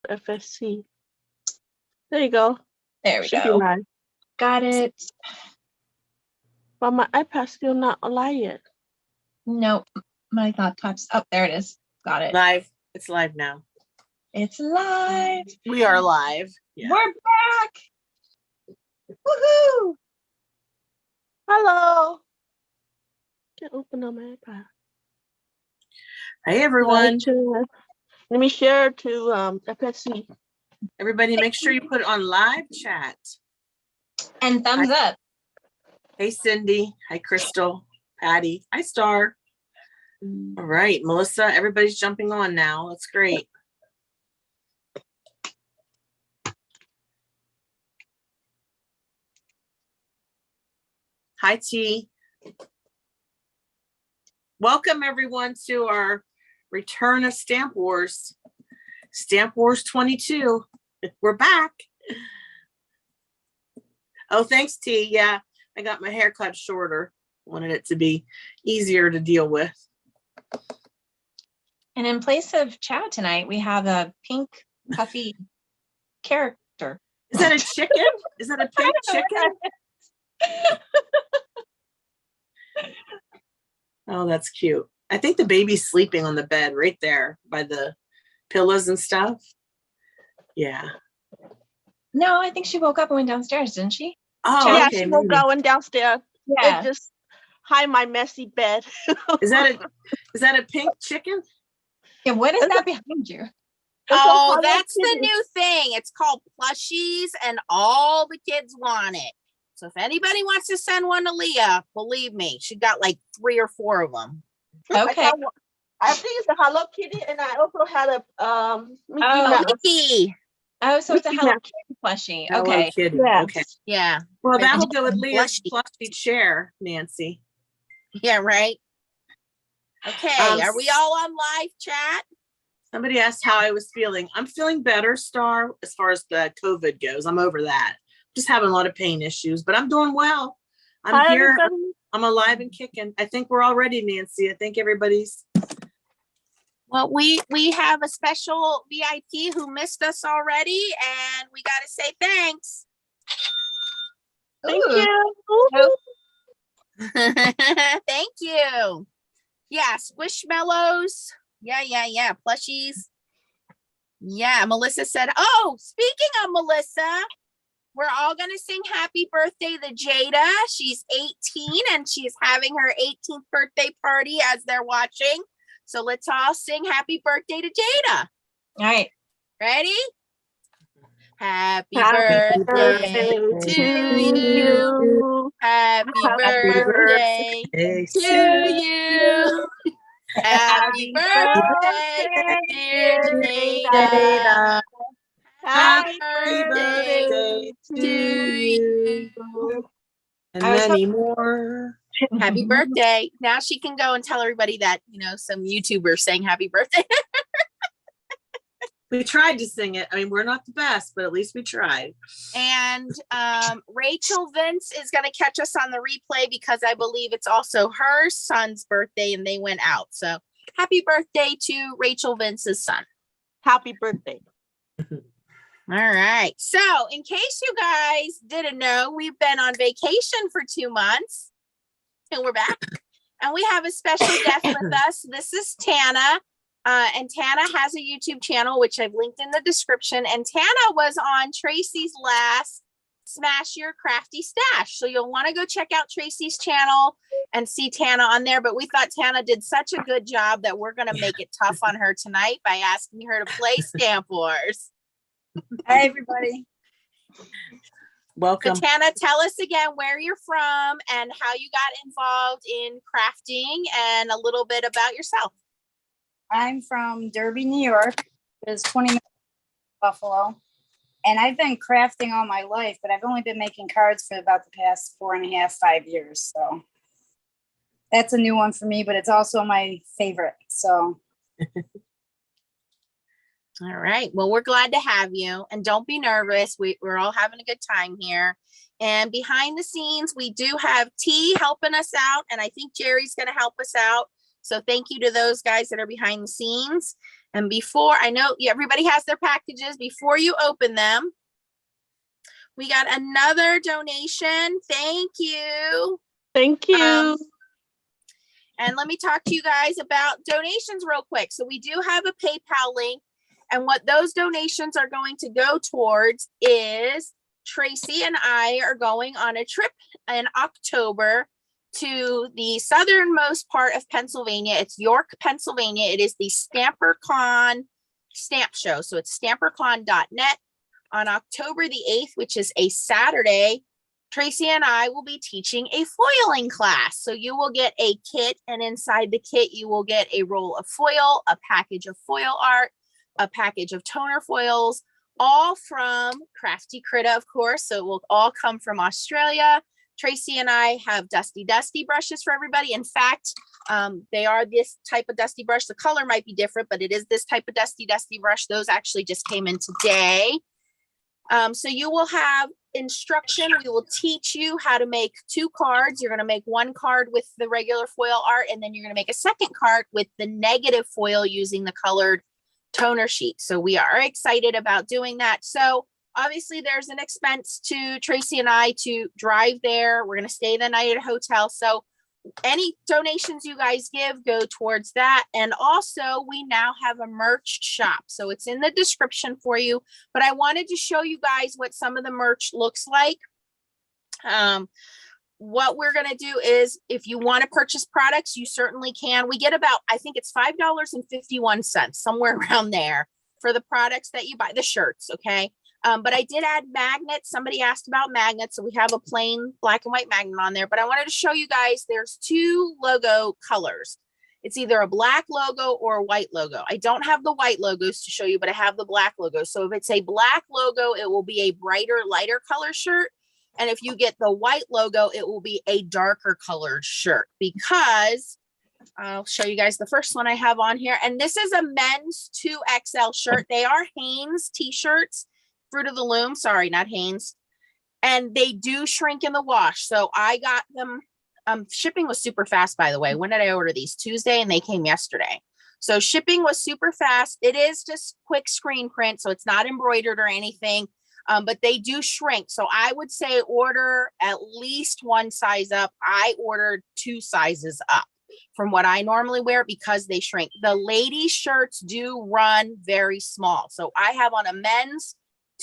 FSC. There you go. There we Should be go. live. Got it. But my iPad's still not alive yet. Nope. My laptop's up. There it is. Got it. Live. It's live now. It's live. We are live. Yeah. We're back. Woohoo! Hello. Can't open up my iPad. Hey everyone. Let me share to FSC. Everybody make sure you put it on live chat. And thumbs up. Hey Cindy. Hi Crystal. Patty. Hi Star. All right, Melissa, everybody's jumping on now. That's great. Hi T. Welcome everyone to our return of Stamp Wars. Stamp Wars 22. We're back. Oh, thanks T. Yeah, I got my hair cut shorter. Wanted it to be easier to deal with. And in place of Chow tonight, we have a pink puffy character. Is that a chicken? Is that a pink chicken? Oh, that's cute. I think the baby's sleeping on the bed right there by the pillows and stuff. Yeah. No, I think she woke up and went downstairs, didn't she? Oh, yeah, okay, she will go in downstairs. Yeah. And just hide my messy bed. Is that a pink chicken? Yeah, what is that behind you? Oh, that's the new thing. It's called plushies, and all the kids want it. So if anybody wants to send one to Leah, believe me, she got like 3 or 4 of them. Okay. I think it's a Hello Kitty, and I also had a Mickey Mouse. Mickey. Oh, so it's a Mickey Hello Mouse. Kitty plushie. Hello Okay. Kitty. Yeah. Okay. Yeah. Well, I that'll think go with it's Leah's blushy. plushie chair, Nancy. Yeah, right. Okay. Are we all on live chat? Somebody asked how I was feeling. I'm feeling better, Star, as far as the COVID goes. I'm over that. Just having a lot of pain issues, but I'm doing well. I'm Hi, here. everybody. I'm alive and kicking. I think we're all ready, Nancy. I think everybody's. Well, we have a special VIP who missed us already, and we got to say thanks. Thank Ooh. you. Thank you. Yeah, Squishmallows. Yeah. Plushies. Yeah, Melissa said, oh, speaking of Melissa, we're all going to sing happy birthday to Jada. She's 18 and she's having her 18th birthday party as they're watching. So let's all sing happy birthday to Jada. All right. Ready? Happy Happy birthday birthday to you. Happy birthday to you. Happy birthday, dear Jada. Happy birthday to you. And many more. Happy birthday. Now she can go and tell everybody that, some YouTubers saying happy birthday. We tried to sing it. I mean, we're not the best, but at least we tried. And Rachel Vince is going to catch us on the replay because I believe it's also her son's birthday and they went out. So happy birthday to Rachel Vince's son. Happy birthday. All right. So in case you guys didn't know, we've been on vacation for 2 months and we're back. And we have a special guest with us. This is Tanna. And Tanna has a YouTube channel, which I've linked in the description. And Tanna was on Tracy's last Smash Your Crafty Stash. So you'll want to go check out Tracy's channel and see Tanna on there. But we thought Tanna did such a good job that we're going to make it tough on her tonight by asking her to play Stamp Wars. Hi, everybody. Welcome. So Tanna, tell us again where you're from and how you got involved in crafting and a little bit about yourself. I'm from Derby, New York. It's 20 minutes from Buffalo. And I've been crafting all my life, but I've only been making cards for about the past 4.5, 5 years. So that's a new one for me, but it's also my favorite. So. All right. Well, we're glad to have you. And don't be nervous. We're all having a good time here. And behind the scenes, we do have T helping us out. And I think Jerry's going to help us out. So thank you to those guys that are behind the scenes. And before, I know everybody has their packages. Before you open them, we got another donation. Thank you. Thank you. And let me talk to you guys about donations real quick. So we do have a PayPal link. And what those donations are going to go towards is Tracy and I are going on a trip in October to the southernmost part of Pennsylvania. It's York, Pennsylvania. It is the StamperCon stamp show. So it's stampercon.net on October the 8th, which is a Saturday. Tracy and I will be teaching a foiling class. So you will get a kit, and inside the kit, you will get a roll of foil, a package of foil art, a package of toner foils, all from Crafty Critta, of course. So it will all come from Australia. Tracy and I have Dusty brushes for everybody. In fact, they are this type of dusty brush. The color might be different, but it is this type of dusty brush. Those actually just came in today. So you will have instruction. We will teach you how to make 2 cards. You're going to make 1 card with the regular foil art, and then you're going to make a second card with the negative foil using the colored toner sheet. So we are excited about doing that. So obviously there's an expense to Tracy and I to drive there. We're going to stay the night at a hotel. So any donations you guys give go towards that. And also we now have a merch shop. So it's in the description for you, but I wanted to show you guys what some of the merch looks like. What we're going to do is, if you want to purchase products, you certainly can. We get about, I think it's $5.51, somewhere around there for the products that you buy, the shirts. Okay. But I did add magnets. Somebody asked about magnets. So we have a plain black and white magnet on there, but I wanted to show you guys, there's 2 logo colors. It's either a black logo or a white logo. I don't have the white logos to show you, but I have the black logo. So if it's a black logo, it will be a brighter, lighter color shirt. And if you get the white logo, it will be a darker colored shirt, because I'll show you guys the first one I have on here. And this is a men's 2XL shirt. They are Hanes t-shirts, Fruit of the Loom. Sorry, not Hanes. And they do shrink in the wash. So I got them. Shipping was super fast, by the way. When did I order these? Tuesday, and they came yesterday. So shipping was super fast. It is just quick screen print, so it's not embroidered or anything. But they do shrink. So I would say order at least 1 size up. I ordered 2 sizes up from what I normally wear because they shrink. The ladies' shirts do run very small. So I have on a men's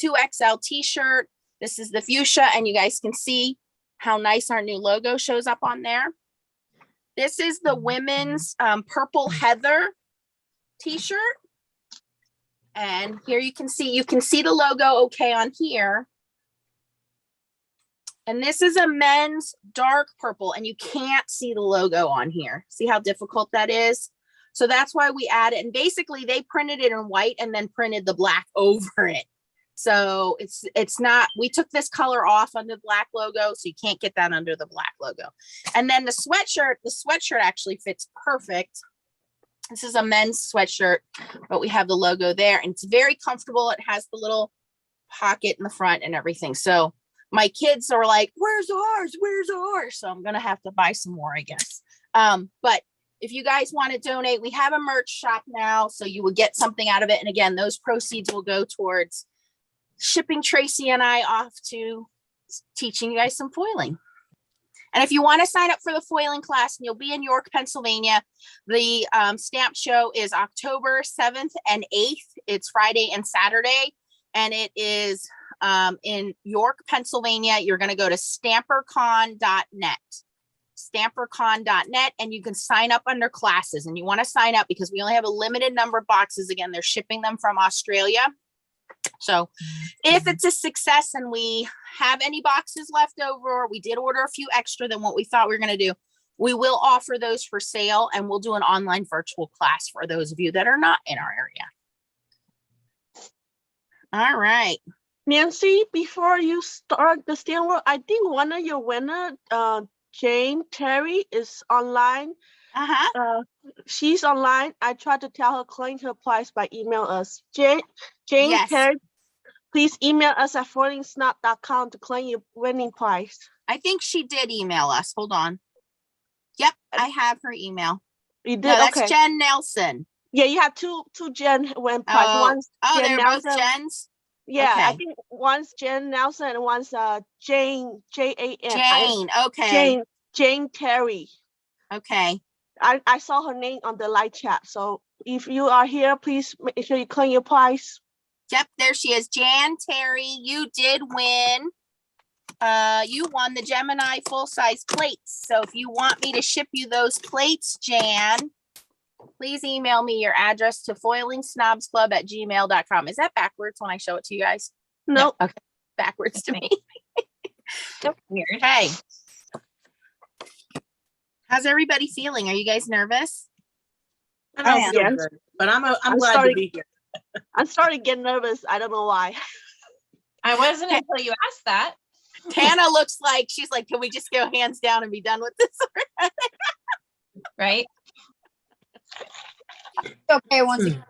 2XL t-shirt. This is the fuchsia, and you guys can see how nice our new logo shows up on there. This is the women's purple heather t-shirt. And here you can see the logo okay on here. And this is a men's dark purple, and you can't see the logo on here. See how difficult that is? So that's why we added, and basically they printed it in white and then printed the black over it. So it's not, we took this color off under the black logo, so you can't get that under the black logo. And then the sweatshirt actually fits perfect. This is a men's sweatshirt, but we have the logo there, and it's very comfortable. It has the little pocket in the front and everything. So my kids are like, where's ours? Where's ours? So I'm going to have to buy some more, I guess. But if you guys want to donate, we have a merch shop now, so you will get something out of it. And again, those proceeds will go towards shipping Tracy and I off to teaching you guys some foiling. And if you want to sign up for the foiling class, and you'll be in York, Pennsylvania, the stamp show is October 7th and 8th. It's Friday and Saturday. And it is in York, Pennsylvania. You're going to go to stampercon.net. Stampercon.net, and you can sign up under classes. And you want to sign up because we only have a limited number of boxes. Again, they're shipping them from Australia. So if it's a success and we have any boxes left over, or we did order a few extra than what we thought we were going to do, we will offer those for sale, and we'll do an online virtual class for those of you that are not in our area. All right. Nancy, before you start the stamp work, I think one of your winner, Jane Terry, is online. She's online. I tried to tell her claim her price by email us. Jane Yes. Terry, please email us at foilingsnot.com to claim your winning prize. I think she did email us. Hold on. Yep, I have her email. You did? No, that's Okay. Jen Nelson. Yeah, you have two Jen went part. One's Jen they're Nelson. both Jens. Yeah, Okay. I think one's Jen Nelson and one's Jane Jane. Okay. Jane Terry. Okay. I saw her name on the live chat. So if you are here, please make sure you claim your prize. Yep, there she is. Jan Terry, you did win. You won the Gemini full-size plates. So if you want me to ship you those plates, Jan, please email me your address to foilingsnobsclub@gmail.com. Is that backwards when I show it to you guys? Nope. No. Okay. Backwards to me. So weird. Hey. How's everybody feeling? Are you guys nervous? I don't am. feel Yes. good, but I'm glad to be here. I'm starting to get nervous. I don't know why. I wasn't until you asked that. Tanna looks like she's like, can we just go hands down and be done with this? Right? Okay, once again.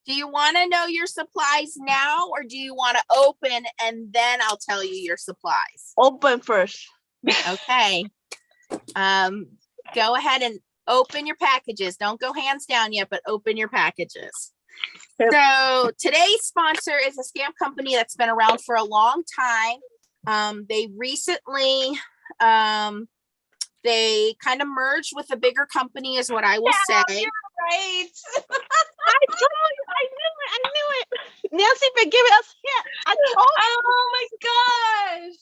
Do you want to know your supplies now, or do you want to open and then I'll tell you your supplies? Open first. Okay. Go ahead and open your packages. Don't go hands down yet, but open your packages. Yep. So today's sponsor is a stamp company that's been around for a long time. They recently, they kind of merged with a bigger company is what I will say. Right. I told you. I knew it. Nancy been giving us hint. I told you. Oh my gosh.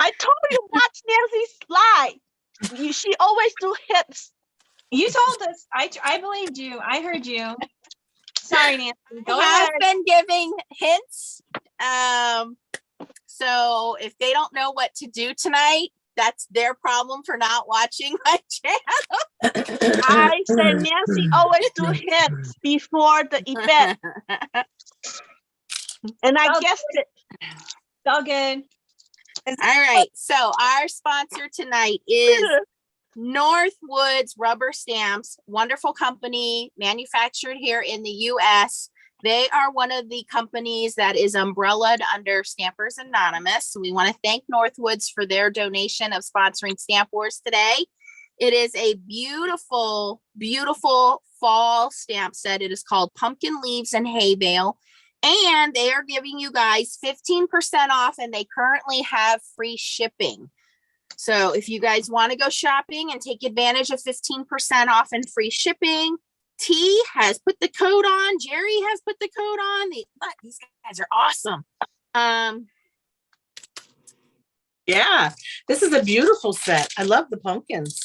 I told you watch Nancy's slide. She always do hits. You told us. I believed you. I heard you. Sorry, Nancy. Go I've ahead. been giving hints. So if they don't know what to do tonight, that's their problem for not watching my channel. I said Nancy always do hits before the event. And I guessed it. It's all good. All right. So our sponsor tonight is Northwoods Rubber Stamps, wonderful company manufactured here in the US. They are one of the companies that is umbrellaed under Stampers Anonymous. So we want to thank Northwoods for their donation of sponsoring Stamp Wars today. It is a beautiful, beautiful fall stamp set. It is called Pumpkin Leaves and Hay Bale. And they are giving you guys 15% off, and they currently have free shipping. So if you guys want to go shopping and take advantage of 15% off and free shipping, T has put the code on. Jerry has put the code on. These guys are awesome. Yeah, this is a beautiful set. I love the pumpkins.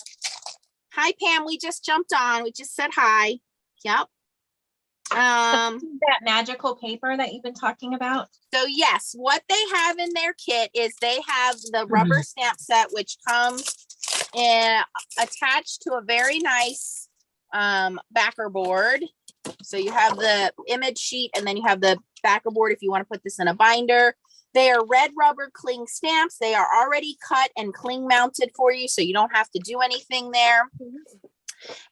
Hi, Pam. We just jumped on. We just said hi. Yep. That magical paper that you've been talking about. So yes, what they have in their kit is they have the rubber stamp set, which comes attached to a very nice backer board. So you have the image sheet and then you have the backer board if you want to put this in a binder. They are red rubber cling stamps. They are already cut and cling mounted for you, so you don't have to do anything there.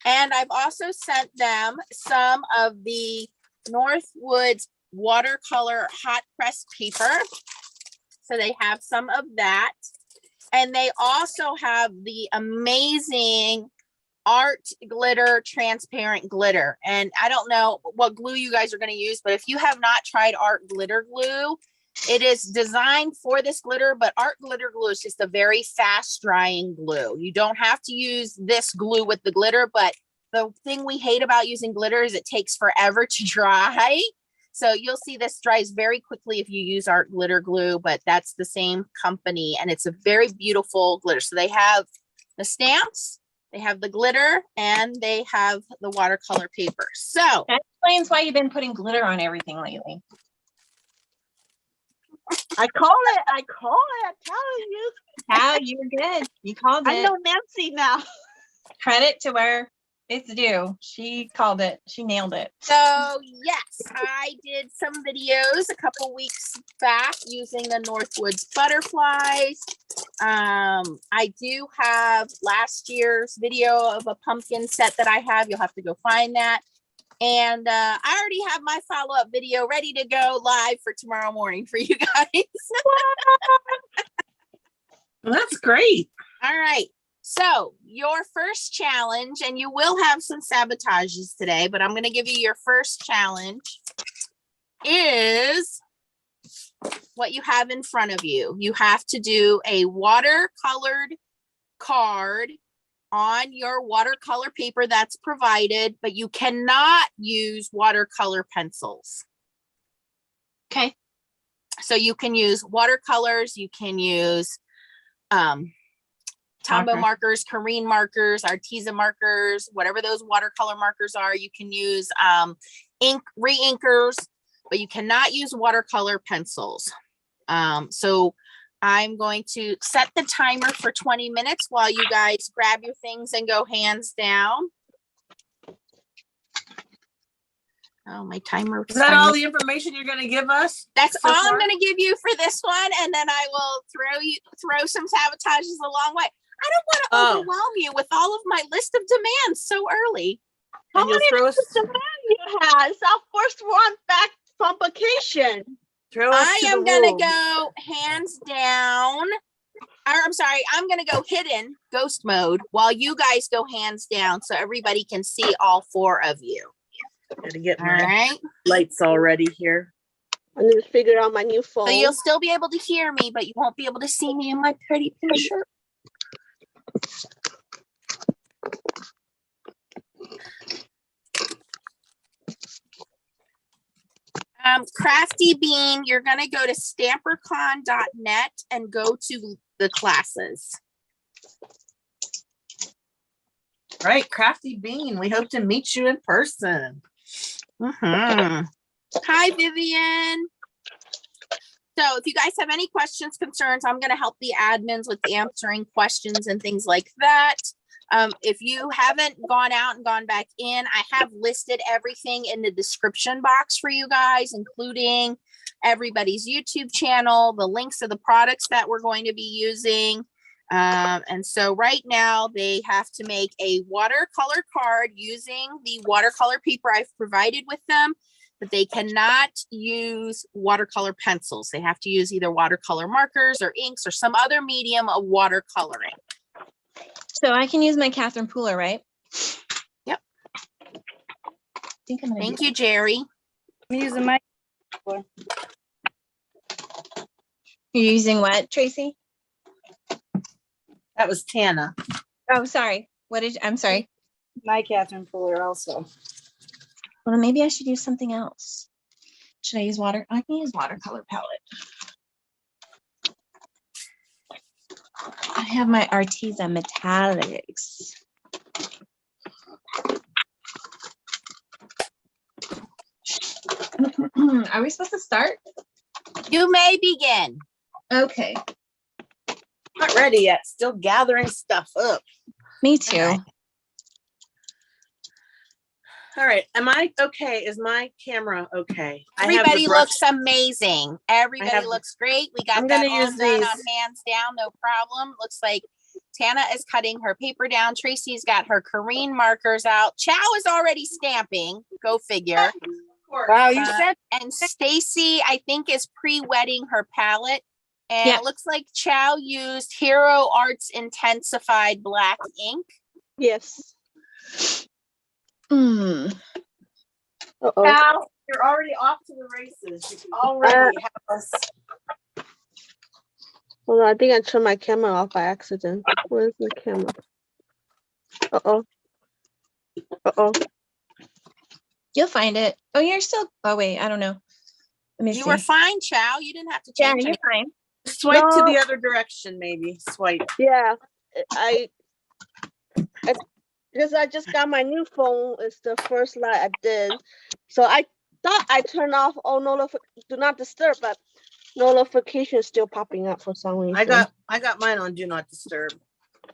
And I've also sent them some of the Northwoods watercolor hot press paper. So they have some of that. And they also have the amazing art glitter, transparent glitter. And I don't know what glue you guys are going to use, but if you have not tried art glitter glue, it is designed for this glitter, but art glitter glue is just a very fast drying glue. You don't have to use this glue with the glitter, but the thing we hate about using glitter is it takes forever to dry. So you'll see this dries very quickly if you use art glitter glue, but that's the same company and it's a very beautiful glitter. So they have the stamps, they have the glitter, and they have the watercolor paper. So that explains why you've been putting glitter on everything lately. I call it. I'm telling you. How you're good. You called it. I know Nancy now. Credit to where it's due. She called it. She nailed it. So yes, I did some videos a couple weeks back using the Northwoods butterflies. I do have last year's video of a pumpkin set that I have. You'll have to go find that. And I already have my follow-up video ready to go live for tomorrow morning for you guys. Well, that's great. All right. So your first challenge, and you will have some sabotages today, but I'm going to give you your first challenge, is what you have in front of you. You have to do a watercolored card on your watercolor paper that's provided, but you cannot use watercolor pencils. Okay. So you can use watercolors, you can use Tombow markers, Kareen markers, Arteza markers, whatever those watercolor markers are. You can use ink re-inkers, but you cannot use watercolor pencils. So I'm going to set the timer for 20 minutes while you guys grab your things and go hands down. Oh, my timer. Is that all the information you're going to give us? That's so all far? I'm going to give you for this one, and then I will throw some sabotages along way. I don't want to overwhelm you with all of my list of demands so early. How many demands you have? It's our first one back from vacation. I am going to go hands down. I'm sorry, I'm going to go hidden ghost mode while you guys go hands down so everybody can see all four of you. Gotta get my lights all ready here. I need to figure out my new phone. So you'll still be able to hear me, but you won't be able to see me in my pretty picture. Crafty Bean, you're going to go to stampercon.net and go to the classes. All right, Crafty Bean, we hope to meet you in person. Hi, Vivian. So if you guys have any questions, concerns, I'm going to help the admins with answering questions and things like that. If you haven't gone out and gone back in, I have listed everything in the description box for you guys, including everybody's YouTube channel, the links of the products that we're going to be using. And so right now they have to make a watercolor card using the watercolor paper I've provided with them, but they cannot use watercolor pencils. They have to use either watercolor markers or inks or some other medium of watercoloring. So I can use my Catherine Pooler, right? Yep. Thank you, Jerry. I'm using my. You're using what, Tracy? That was Tana. Oh, sorry. I'm sorry. My Catherine Fuller also. Well, maybe I should use something else. Should I use water? I can use watercolor palette. I have my Arteza Metallics. Are we supposed to start? You may begin. Okay. Not ready yet. Still gathering stuff up. Me too. Okay. All right. Am I okay? Is my camera okay? Everybody looks amazing. Everybody looks great. We got that all done on hands down. No problem. Looks like Tana is cutting her paper down. Tracy's got her Kareen markers out. Chow is already stamping. Go figure. Wow, you said. And Stacy, I think, is pre-wetting her palette. And it looks like Chow used Hero Arts Intensified Black ink. Yes. Chow, you're already off to the races. You already have us. Hold on, I think I turned my camera off by accident. Where's the camera? You'll find it. Oh, you're still. Oh, wait. I don't know. Let me see. You were fine, Chow. You didn't have to change you're fine. Swipe to the other direction, maybe. Swipe. Yeah. Because I just got my new phone. It's the first light I did. So I thought I turned off do not disturb, but notification is still popping up for some reason. I got mine on do not disturb.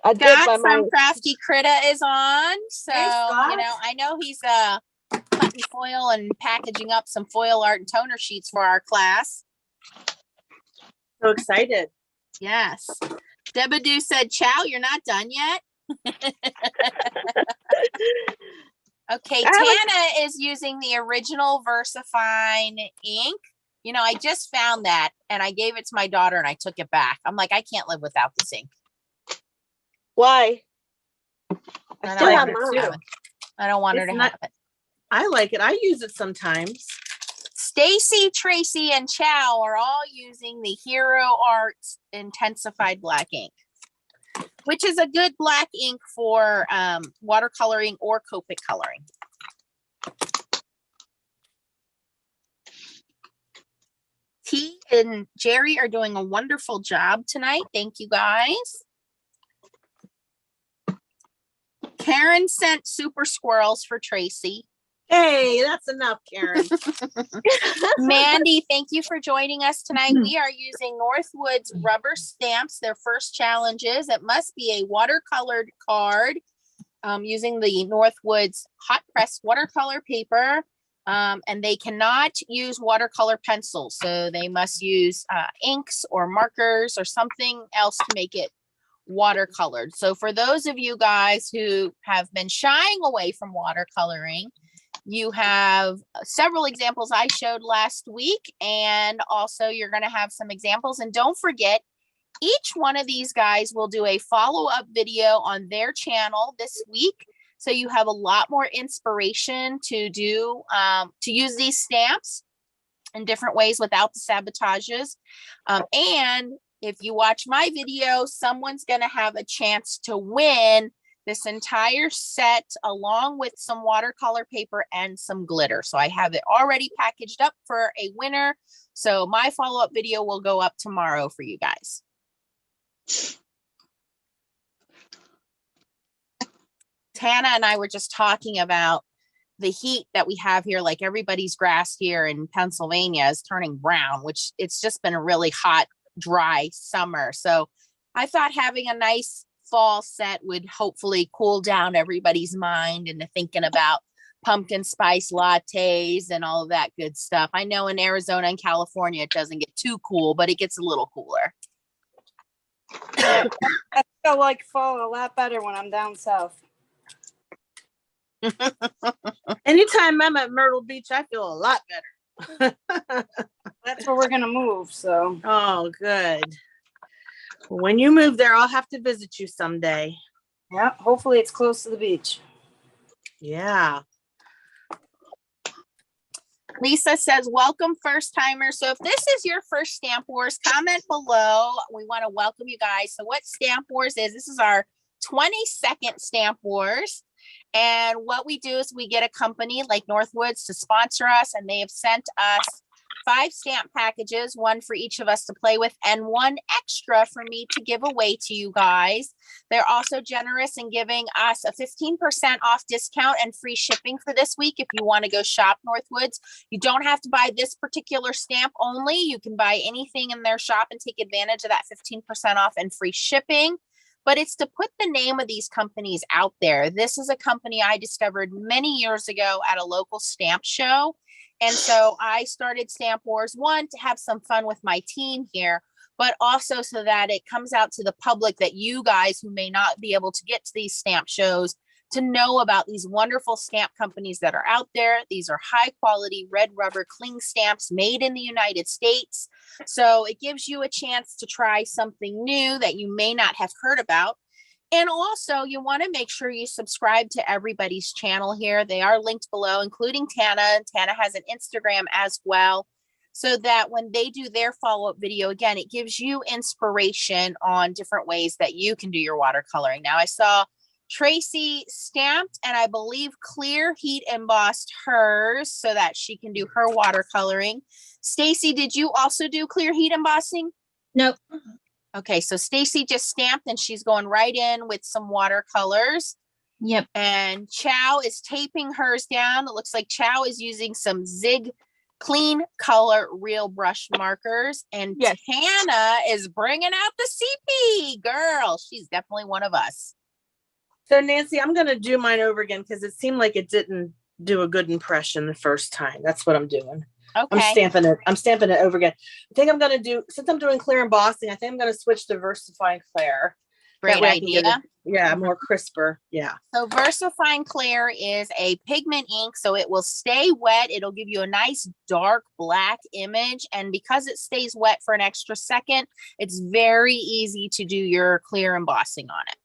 I did Scott from Crafty Critta is on. So, I know he's cutting foil and packaging up some foil art and toner sheets for our class. So excited. Yes. Debadoo said, Chow, you're not done yet. Okay, Tanna is using the original VersaFine ink. I just found that and I gave it to my daughter and I took it back. I'm like, I can't live without this ink. Why? I still don't have want her mine. to have it. I don't want her It's to not- have it. I like it. I use it sometimes. Stacy, Tracy, and Chow are all using the Hero Arts Intensified Black ink, which is a good black ink for watercoloring or Copic coloring. T and Jerry are doing a wonderful job tonight. Thank you, guys. Karen sent super squirrels for Tracy. Hey, that's enough, Karen. Mandy, thank you for joining us tonight. We are using Northwoods rubber stamps, their first challenges. It must be a watercolored card using the Northwoods hot press watercolor paper. And they cannot use watercolor pencils. So they must use inks or markers or something else to make it watercolored. So for those of you guys who have been shying away from watercoloring, you have several examples I showed last week, and also you're going to have some examples. And don't forget, each one of these guys will do a follow-up video on their channel this week. So you have a lot more inspiration to do, to use these stamps in different ways without the sabotages. And if you watch my video, someone's going to have a chance to win this entire set along with some watercolor paper and some glitter. So I have it already packaged up for a winner. So my follow-up video will go up tomorrow for you guys. Tana and I were just talking about the heat that we have here. Like everybody's grass here in Pennsylvania is turning brown, which it's just been a really hot, dry summer. So I thought having a nice fall set would hopefully cool down everybody's mind into thinking about pumpkin spice lattes and all of that good stuff. I know in Arizona and California, it doesn't get too cool, but it gets a little cooler. I feel like fall a lot better when I'm down south. Anytime I'm at Myrtle Beach, I feel a lot better. That's where we're gonna move. So Oh, good. When you move there, I'll have to visit you someday. yeah, hopefully it's close to the beach. Yeah. Lisa says, welcome first timers. So if this is your first Stamp Wars, comment below. We want to welcome you guys. So what Stamp Wars is, this is our 22nd Stamp Wars. And what we do is we get a company like Northwoods to sponsor us, and they have sent us 5 stamp packages, one for each of us to play with and one extra for me to give away to you guys. They're also generous in giving us a 15% off discount and free shipping for this week. If you want to go shop Northwoods, you don't have to buy this particular stamp only. You can buy anything in their shop and take advantage of that 15% off and free shipping. But it's to put the name of these companies out there. This is a company I discovered many years ago at a local stamp show. And so I started Stamp Wars, one, to have some fun with my team here, but also so that it comes out to the public that you guys who may not be able to get to these stamp shows to know about these wonderful stamp companies that are out there. These are high quality red rubber cling stamps made in the United States. So it gives you a chance to try something new that you may not have heard about. And also you want to make sure you subscribe to everybody's channel here. They are linked below, including Tanna. Tanna has an Instagram as well, so that when they do their follow-up video, again, it gives you inspiration on different ways that you can do your watercoloring. Now I saw Tracy stamped and I believe clear heat embossed hers so that she can do her watercoloring. Stacy, did you also do clear heat embossing? Nope. Okay, so Stacy just stamped and she's going right in with some watercolors. Yep. And Chow is taping hers down. It looks like Chow is using some Zig Clean Color Real Brush markers. And Yes. Tanna is bringing out the CP. Girl, she's definitely one of us. So Nancy, I'm going to do mine over again because it seemed like it didn't do a good impression the first time. That's what I'm doing. Okay. I'm stamping it over again. I think I'm going to do, since I'm doing clear embossing, I think I'm going to switch to VersaFine Clear. Great idea. More crisper. Yeah. So VersaFine Clear is a pigment ink, so it will stay wet. It'll give you a nice dark black image. And because it stays wet for an extra second, it's very easy to do your clear embossing on it.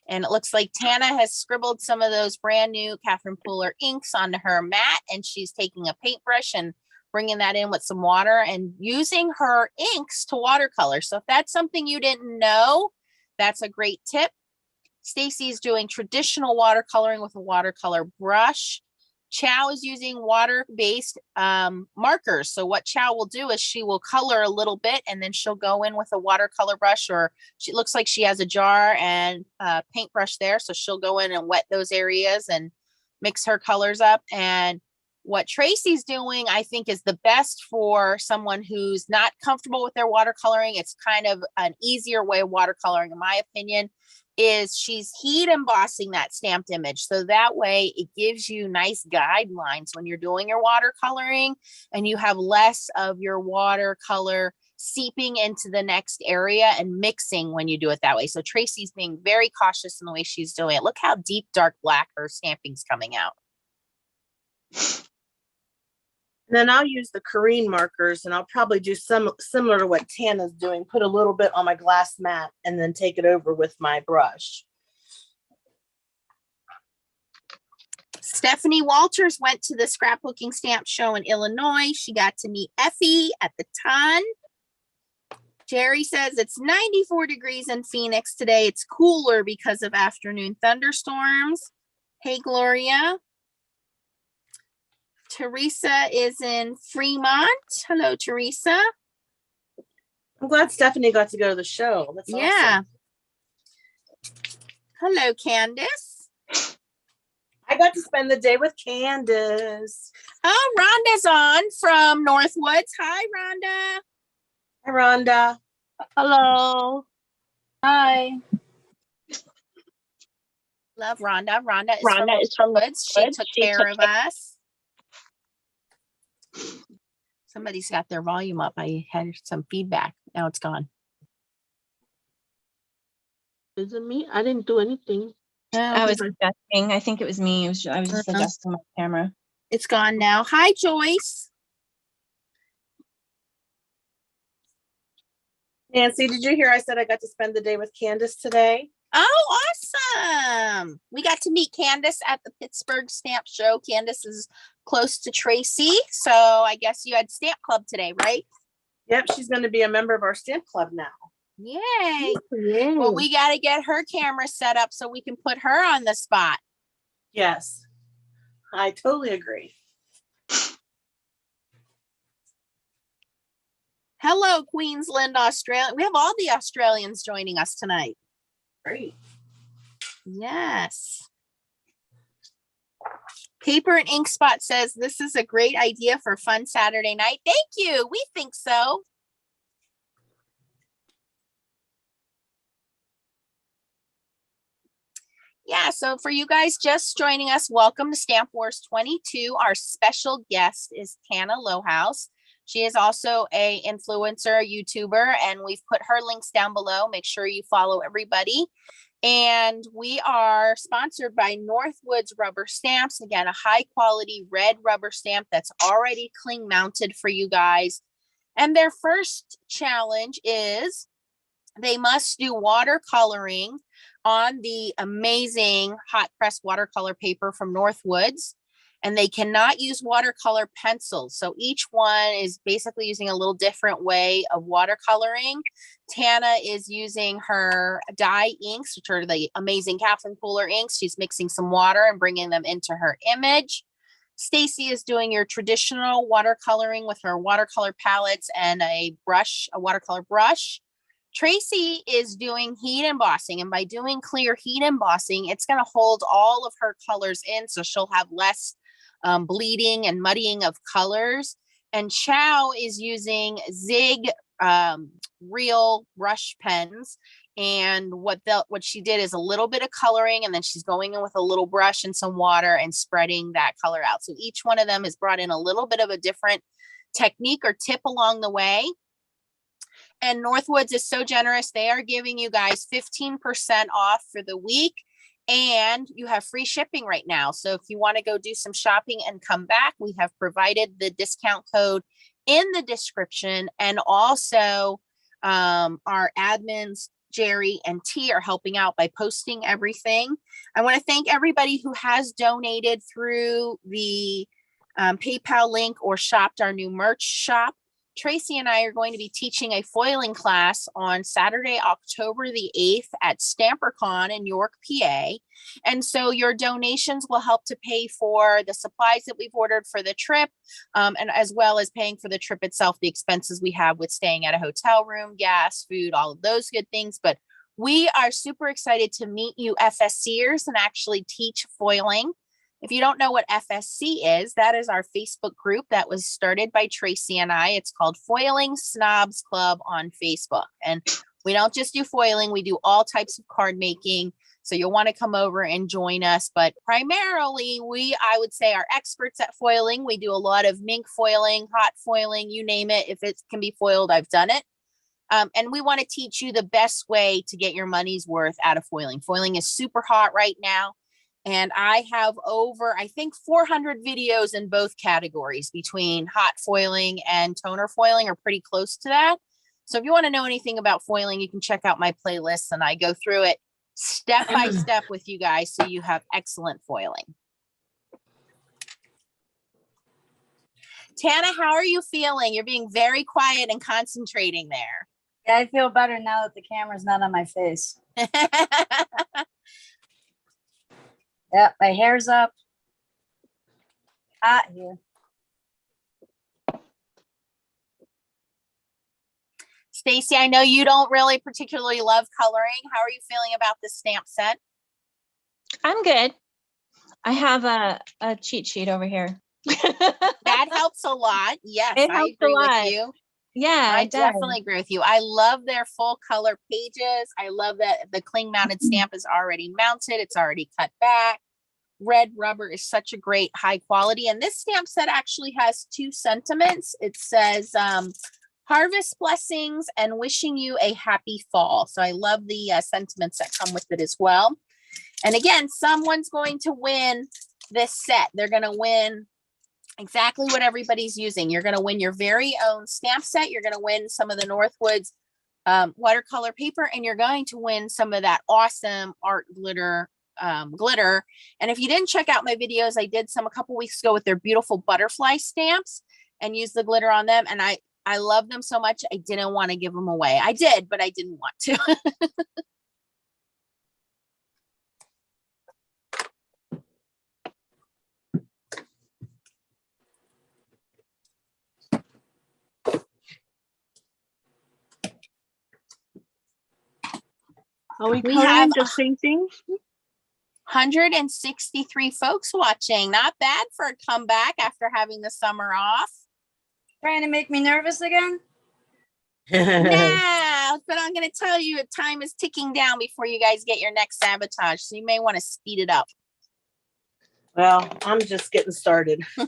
And it looks like Tana has scribbled some of those brand new Catherine Pooler inks onto her mat, and she's taking a paintbrush and bringing that in with some water and using her inks to watercolor. So if that's something you didn't know, that's a great tip. Stacy's doing traditional watercoloring with a watercolor brush. Chow is using water-based markers. So what Chow will do is she will color a little bit and then she'll go in with a watercolor brush, or she looks like she has a jar and a paintbrush there. So she'll go in and wet those areas and mix her colors up. And what Tracy's doing, I think, is the best for someone who's not comfortable with their watercoloring. It's kind of an easier way of watercoloring, in my opinion, is she's heat embossing that stamped image. So that way it gives you nice guidelines when you're doing your watercoloring, and you have less of your watercolor seeping into the next area and mixing when you do it that way. So Tracy's being very cautious in the way she's doing it. Look how deep, dark black her stamping's coming out. And then I'll use the Korean markers, and I'll probably do some similar to what Tana's doing, put a little bit on my glass mat and then take it over with my brush. Stephanie Walters went to the scrapbooking stamp show in Illinois. She got to meet Effie at the ton. Jerry says it's 94 degrees in Phoenix today. It's cooler because of afternoon thunderstorms. Hey, Gloria. Teresa is in Fremont. Hello, Teresa. I'm glad Stephanie got to go to the show. That's yeah. Awesome. Hello, Candace. I got to spend the day with Candace. Oh, Rhonda's on from Northwoods. Hi, Rhonda. Hi, Rhonda. Hello. Hi. Love Rhonda. Rhonda is Rhonda is from Northwoods. She took care of us. Somebody's got their volume up. I had some feedback. Now it's gone. Is it me? I didn't do anything. I was adjusting. I think it was me. I was just adjusting my camera. It's gone now. Hi, Joyce. Nancy, did you hear I said I got to spend the day with Candace today? Oh, awesome. We got to meet Candace at the Pittsburgh Stamp Show. Candace is close to Tracy. So I guess you had Stamp Club today, right? Yep, she's going to be a member of our Stamp Club now. Yay. Yay. Well, we got to get her camera set up so we can put her on the spot. Yes, I totally agree. Hello, Queensland, Australia. We have all the Australians joining us tonight. Great. Yes. Paper and Ink Spot says this is a great idea for a fun Saturday night. Thank you. We think so. Yeah, so for you guys just joining us, welcome to Stamp Wars 22. Our special guest is Tanna Lohouse. She is also a influencer, YouTuber, and we've put her links down below. Make sure you follow everybody. And we are sponsored by Northwoods rubber stamps. Again, a high quality red rubber stamp that's already cling mounted for you guys. And their first challenge is they must do watercoloring on the amazing hot press watercolor paper from Northwoods. And they cannot use watercolor pencils. So each one is basically using a little different way of watercoloring. Tanna is using her dye inks, which are the amazing Catherine Pooler inks. She's mixing some water and bringing them into her image. Stacy is doing your traditional watercoloring with her watercolor palettes and a brush, a watercolor brush. Tracy is doing heat embossing, and by doing clear heat embossing, it's going to hold all of her colors in, so she'll have less bleeding and muddying of colors. And Chow is using Zig real brush pens, and what she did is a little bit of coloring, and then she's going in with a little brush and some water and spreading that color out. So each one of them has brought in a little bit of a different technique or tip along the way. And Northwoods is so generous. They are giving you guys 15% off for the week, and you have free shipping right now. So if you want to go do some shopping and come back, we have provided the discount code in the description. And also our admins Jerry, and T are helping out by posting everything. I want to thank everybody who has donated through the PayPal link or shopped our new merch shop. Tracy and I are going to be teaching a foiling class on Saturday, October the 8th at StamperCon in York, PA. And so your donations will help to pay for the supplies that we've ordered for the trip, and as well as paying for the trip itself, the expenses we have with staying at a hotel room, gas, food, all of those good things. But we are super excited to meet you FSCers and actually teach foiling. If you don't know what FSC is, that is our Facebook group that was started by Tracy and I. It's called Foiling Snobs Club on Facebook. And we don't just do foiling, we do all types of card making. So you'll want to come over and join us. But primarily, I would say, are experts at foiling. We do a lot of mink foiling, hot foiling, you name it. If it can be foiled, I've done it. And we want to teach you the best way to get your money's worth out of foiling. Foiling is super hot right now. And I have over, I think, 400 videos in both categories between hot foiling and toner foiling, or pretty close to that. So if you want to know anything about foiling, you can check out my playlist, and I go through it step by step with you guys so you have excellent foiling. Tana, how are you feeling? You're being very quiet and concentrating there. Yeah, I feel better now that the camera's not on my face. Yep, my hair's up. Hot here. Stacy, I know you don't really particularly love coloring. How are you feeling about the stamp set? I'm good. I have a cheat sheet over here. That helps a lot. Yes, It I helps agree a lot. with you. Yeah, I it does. definitely agree with you. I love their full color pages. I love that the cling mounted stamp is already mounted. It's already cut back. Red rubber is such a great high quality. And this stamp set actually has two sentiments. It says, harvest blessings and wishing you a happy fall. So I love the sentiments that come with it as well. And again, someone's going to win this set. They're going to win exactly what everybody's using. You're going to win your very own stamp set. You're going to win some of the Northwoods watercolor paper, and you're going to win some of that awesome art glitter. And if you didn't check out my videos, I did some a couple weeks ago with their beautiful butterfly stamps and use the glitter on them. And I love them so much. I didn't want to give them away. I did, but I didn't want to. Are we We coloring have the same thing? 163 folks watching. Not bad for a comeback after having the summer off. Trying to make me nervous again? No, but I'm going to tell you, time is ticking down before you guys get your next Sabotage. So you may want to speed it up. Well, I'm just getting started. So,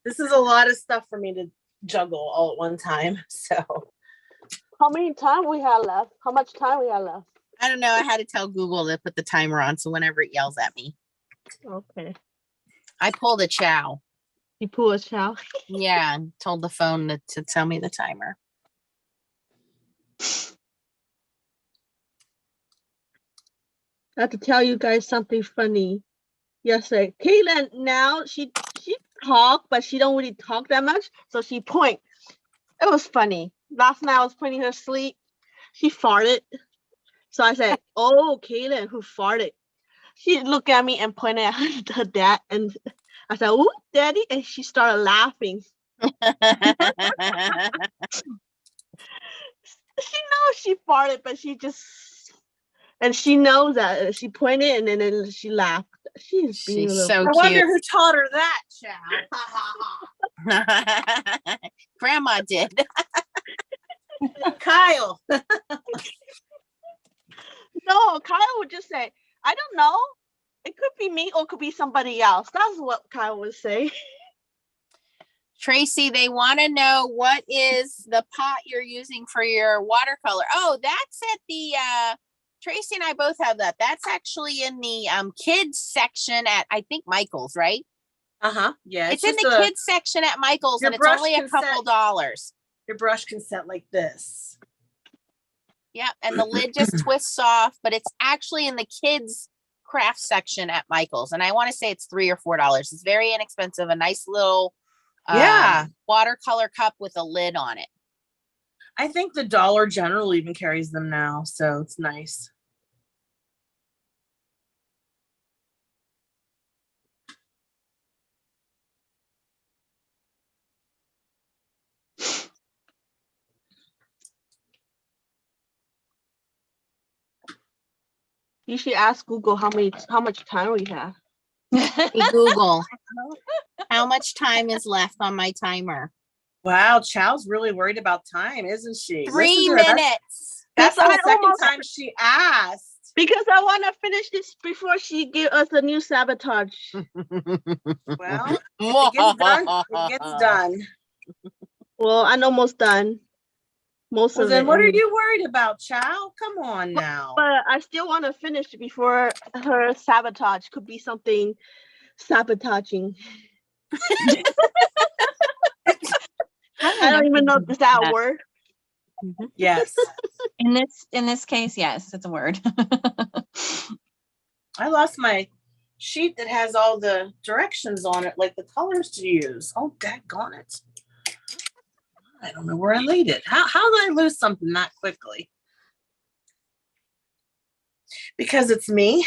this is a lot of stuff for me to juggle all at one time. So How many time we have left? How much time we have left? I don't know. I had to tell Google to put the timer on. So whenever it yells at me, Okay. I pulled a chow. You pull a chow. Yeah. Told the phone to tell me the timer. I have to tell you guys something funny. Yesterday, Caitlin, now she talk, but she don't really talk that much. So she point. It was funny. Last night I was putting her to sleep. She farted. So I said, "Oh, Caitlin, who farted?" She looked at me and pointed at her dad, and I said, "Ooh, Daddy," and she started laughing. She knows she farted, but she just, and she knows that she pointed and then she laughed. She's being She's a little. so I wonder cute. who taught her that, child. Grandma did. Kyle. No, Kyle would just say, "I don't know. It could be me or it could be somebody else." That's what Kyle would say. Tracy, they want to know, what is the pot you're using for your watercolor? Oh, that's at the Tracy and I both have that. That's actually in the kids section at, I think, Michael's, right? Yeah. It's in the kids section at Michael's, Your and it's brush only a can couple set- dollars. Your brush can set like this. Yeah, and the lid just twists off, but it's actually in the kids craft section at Michael's, and I want to say it's $3 or $4. It's very inexpensive. A nice little watercolor cup with a lid on it. I think the Dollar General even carries them now, so it's nice. You should ask Google how much time we have. Hey, Google, how much time is left on my timer? Wow, Chow's really worried about time, isn't she? 3 minutes. That's the I second almost- time she asked. Because I want to finish this before she give us a new sabotage. Well, if it gets done, it gets done. Well, I'm almost done. Most Well, of then it. what are you worried about, Chow? Come on now. But I still want to finish before her sabotage. Could be something sabotaging. I don't even know if it's that word. Yes. In this case, yes, it's a word. I lost my sheet that has all the directions on it, like the colors to use. Oh, daggone it. I don't know where I laid it. How did I lose something that quickly? Because it's me.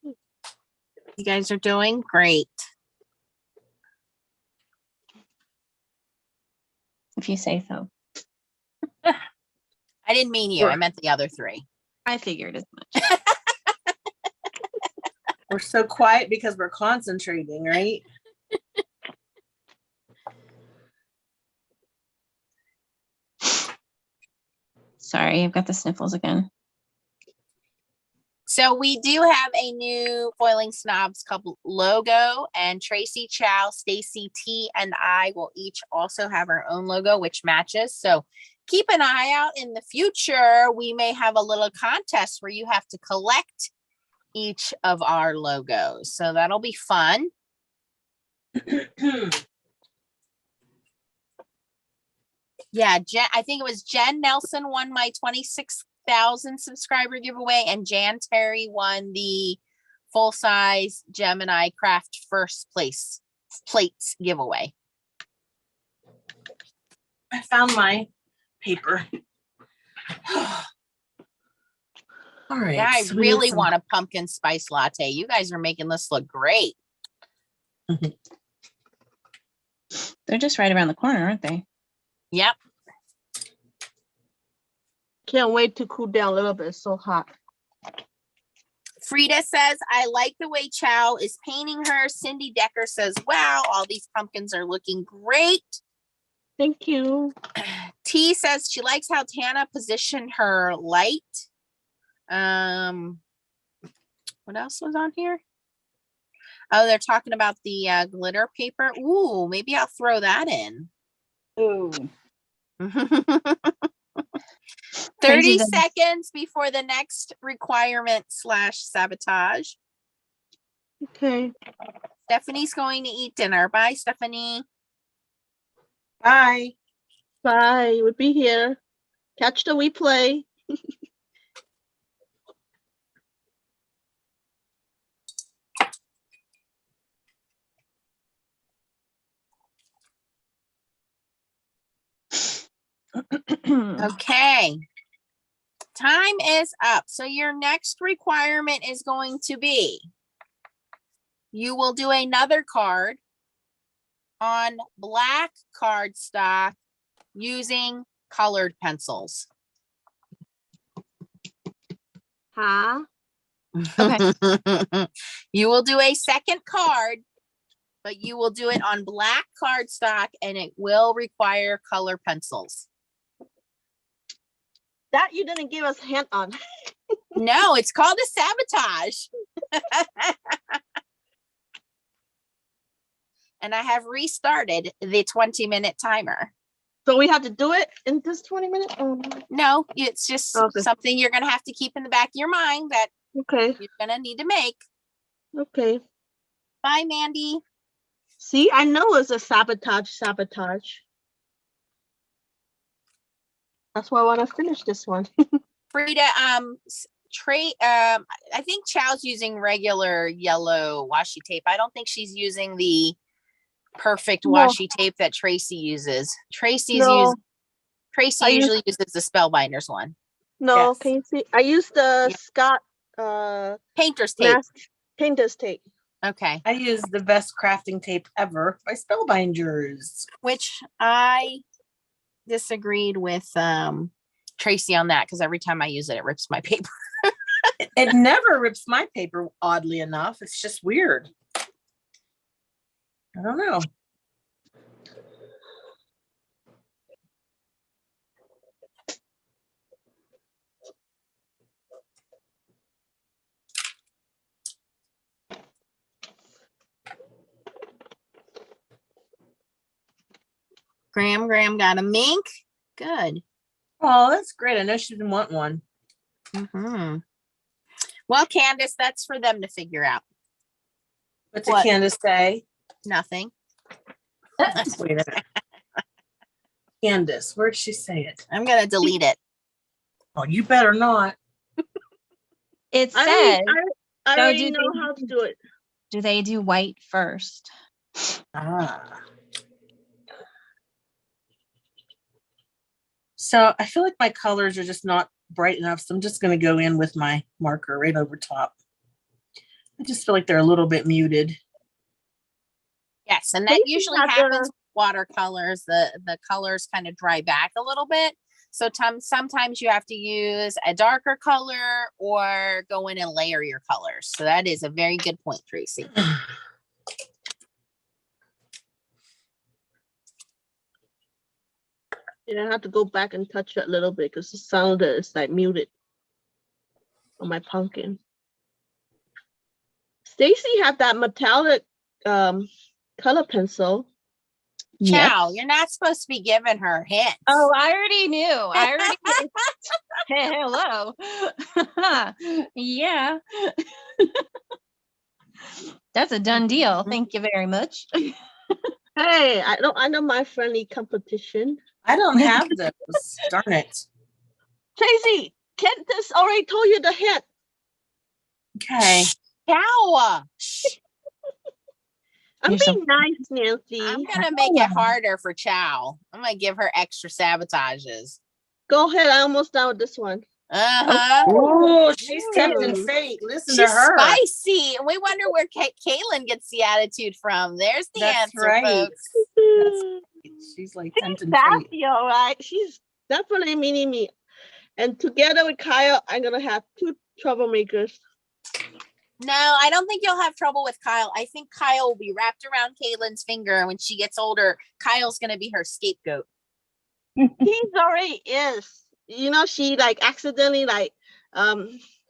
You guys are doing great. If you say so. I didn't mean you. I meant the other 3. I figured as much. We're so quiet because we're concentrating, right? Sorry, I've got the sniffles again. So we do have a new Foiling Snobs couple logo, and Tracy, Chow, Stacy, T, and I will each also have our own logo, which matches. So keep an eye out in the future. We may have a little contest where you have to collect each of our logos. So that'll be fun. Yeah, I think it was Jen Nelson won my 26,000 subscriber giveaway, and Jan Terry won the full-size Gemini Craft first place plates giveaway. I found my paper. All right. Yeah, I so we really need some- want a pumpkin spice latte. You guys are making this look great. They're just right around the corner, aren't they? Yep. Can't wait to cool down a little bit. It's so hot. Frida says, I like the way Chow is painting her. Cindy Decker says, wow, all these pumpkins are looking great. Thank you. T says she likes how Tana positioned her light. What else was on here? Oh, they're talking about the glitter paper. Ooh, maybe I'll throw that in. Ooh. 30 Crazy that- seconds before the next requirement / sabotage. Okay. Stephanie's going to eat dinner. Bye, Stephanie. Bye. Bye. We'll be here. Catch the replay. Okay. Time is up. So your next requirement is going to be, you will do another card on black cardstock using colored pencils. Huh? Okay. You will do a second card, but you will do it on black cardstock, and it will require color pencils. That you didn't give us a hint on. No, it's called a sabotage. And I have restarted the 20-minute timer. So we have to do it in this 20 minutes? Oh, no. No, it's just Okay. something you're going to have to keep in the back of your mind that Okay. you're going to need to make. Okay. Bye, Mandy. See, I know it's a sabotage. That's why I want to finish this one. Frida, I think Chow's using regular yellow washi tape. I don't think she's using the perfect washi tape that Tracy uses. Tracy usually uses the Spellbinders one. No, Yes. can you see? I use the Scott Painter's tape. Painter's tape. Okay. I use the best crafting tape ever by Spellbinders. Which I disagreed with Tracy on that, because every time I use it, it rips my paper. It never rips my paper, oddly enough. It's just weird. I don't know. Graham got a mink. Good. Oh, that's great. I know she didn't want one. Mm-hmm. Well, Candace, that's for them to figure out. What did Candace say? Nothing. Wait a minute. Candace, where'd she say it? I'm going to delete it. Oh, you better not. It says, I already know how to do it. do they do white first? So I feel like my colors are just not bright enough, so I'm just going to go in with my marker right over top. I just feel like they're a little bit muted. Yes, and that usually happens with watercolors. The colors kind of dry back a little bit. So sometimes you have to use a darker color or go in and layer your colors. So that is a very good point, Tracy. Yeah, I have to go back and touch it a little bit because the sound is like muted on my pumpkin. Stacy had that metallic color pencil. Chow, you're not supposed to be giving her hints. Oh, I already knew. Hey, hello. Yeah. That's a done deal. Thank you very much. Hey, I know my friendly competition. I don't have those. Darn it. Tracy, Candace already told you the hint. Okay. Chow. I'm being nice, Nancy. I'm going to make it harder for Chow. I'm going to give her extra sabotages. Go ahead. I almost done with this one. Uh-huh. Oh, she's tempting fate. Listen to She's her. spicy. And we wonder where Kaylin gets the attitude from. There's the answer, right. folks. She's like She's tempting sassy, fate. all right. She's definitely meaning me. And together with Kyle, I'm going to have two troublemakers. No, I don't think you'll have trouble with Kyle. I think Kyle will be wrapped around Kaylin's finger. When she gets older, Kyle's going to be her scapegoat. He already is. You know, she like accidentally like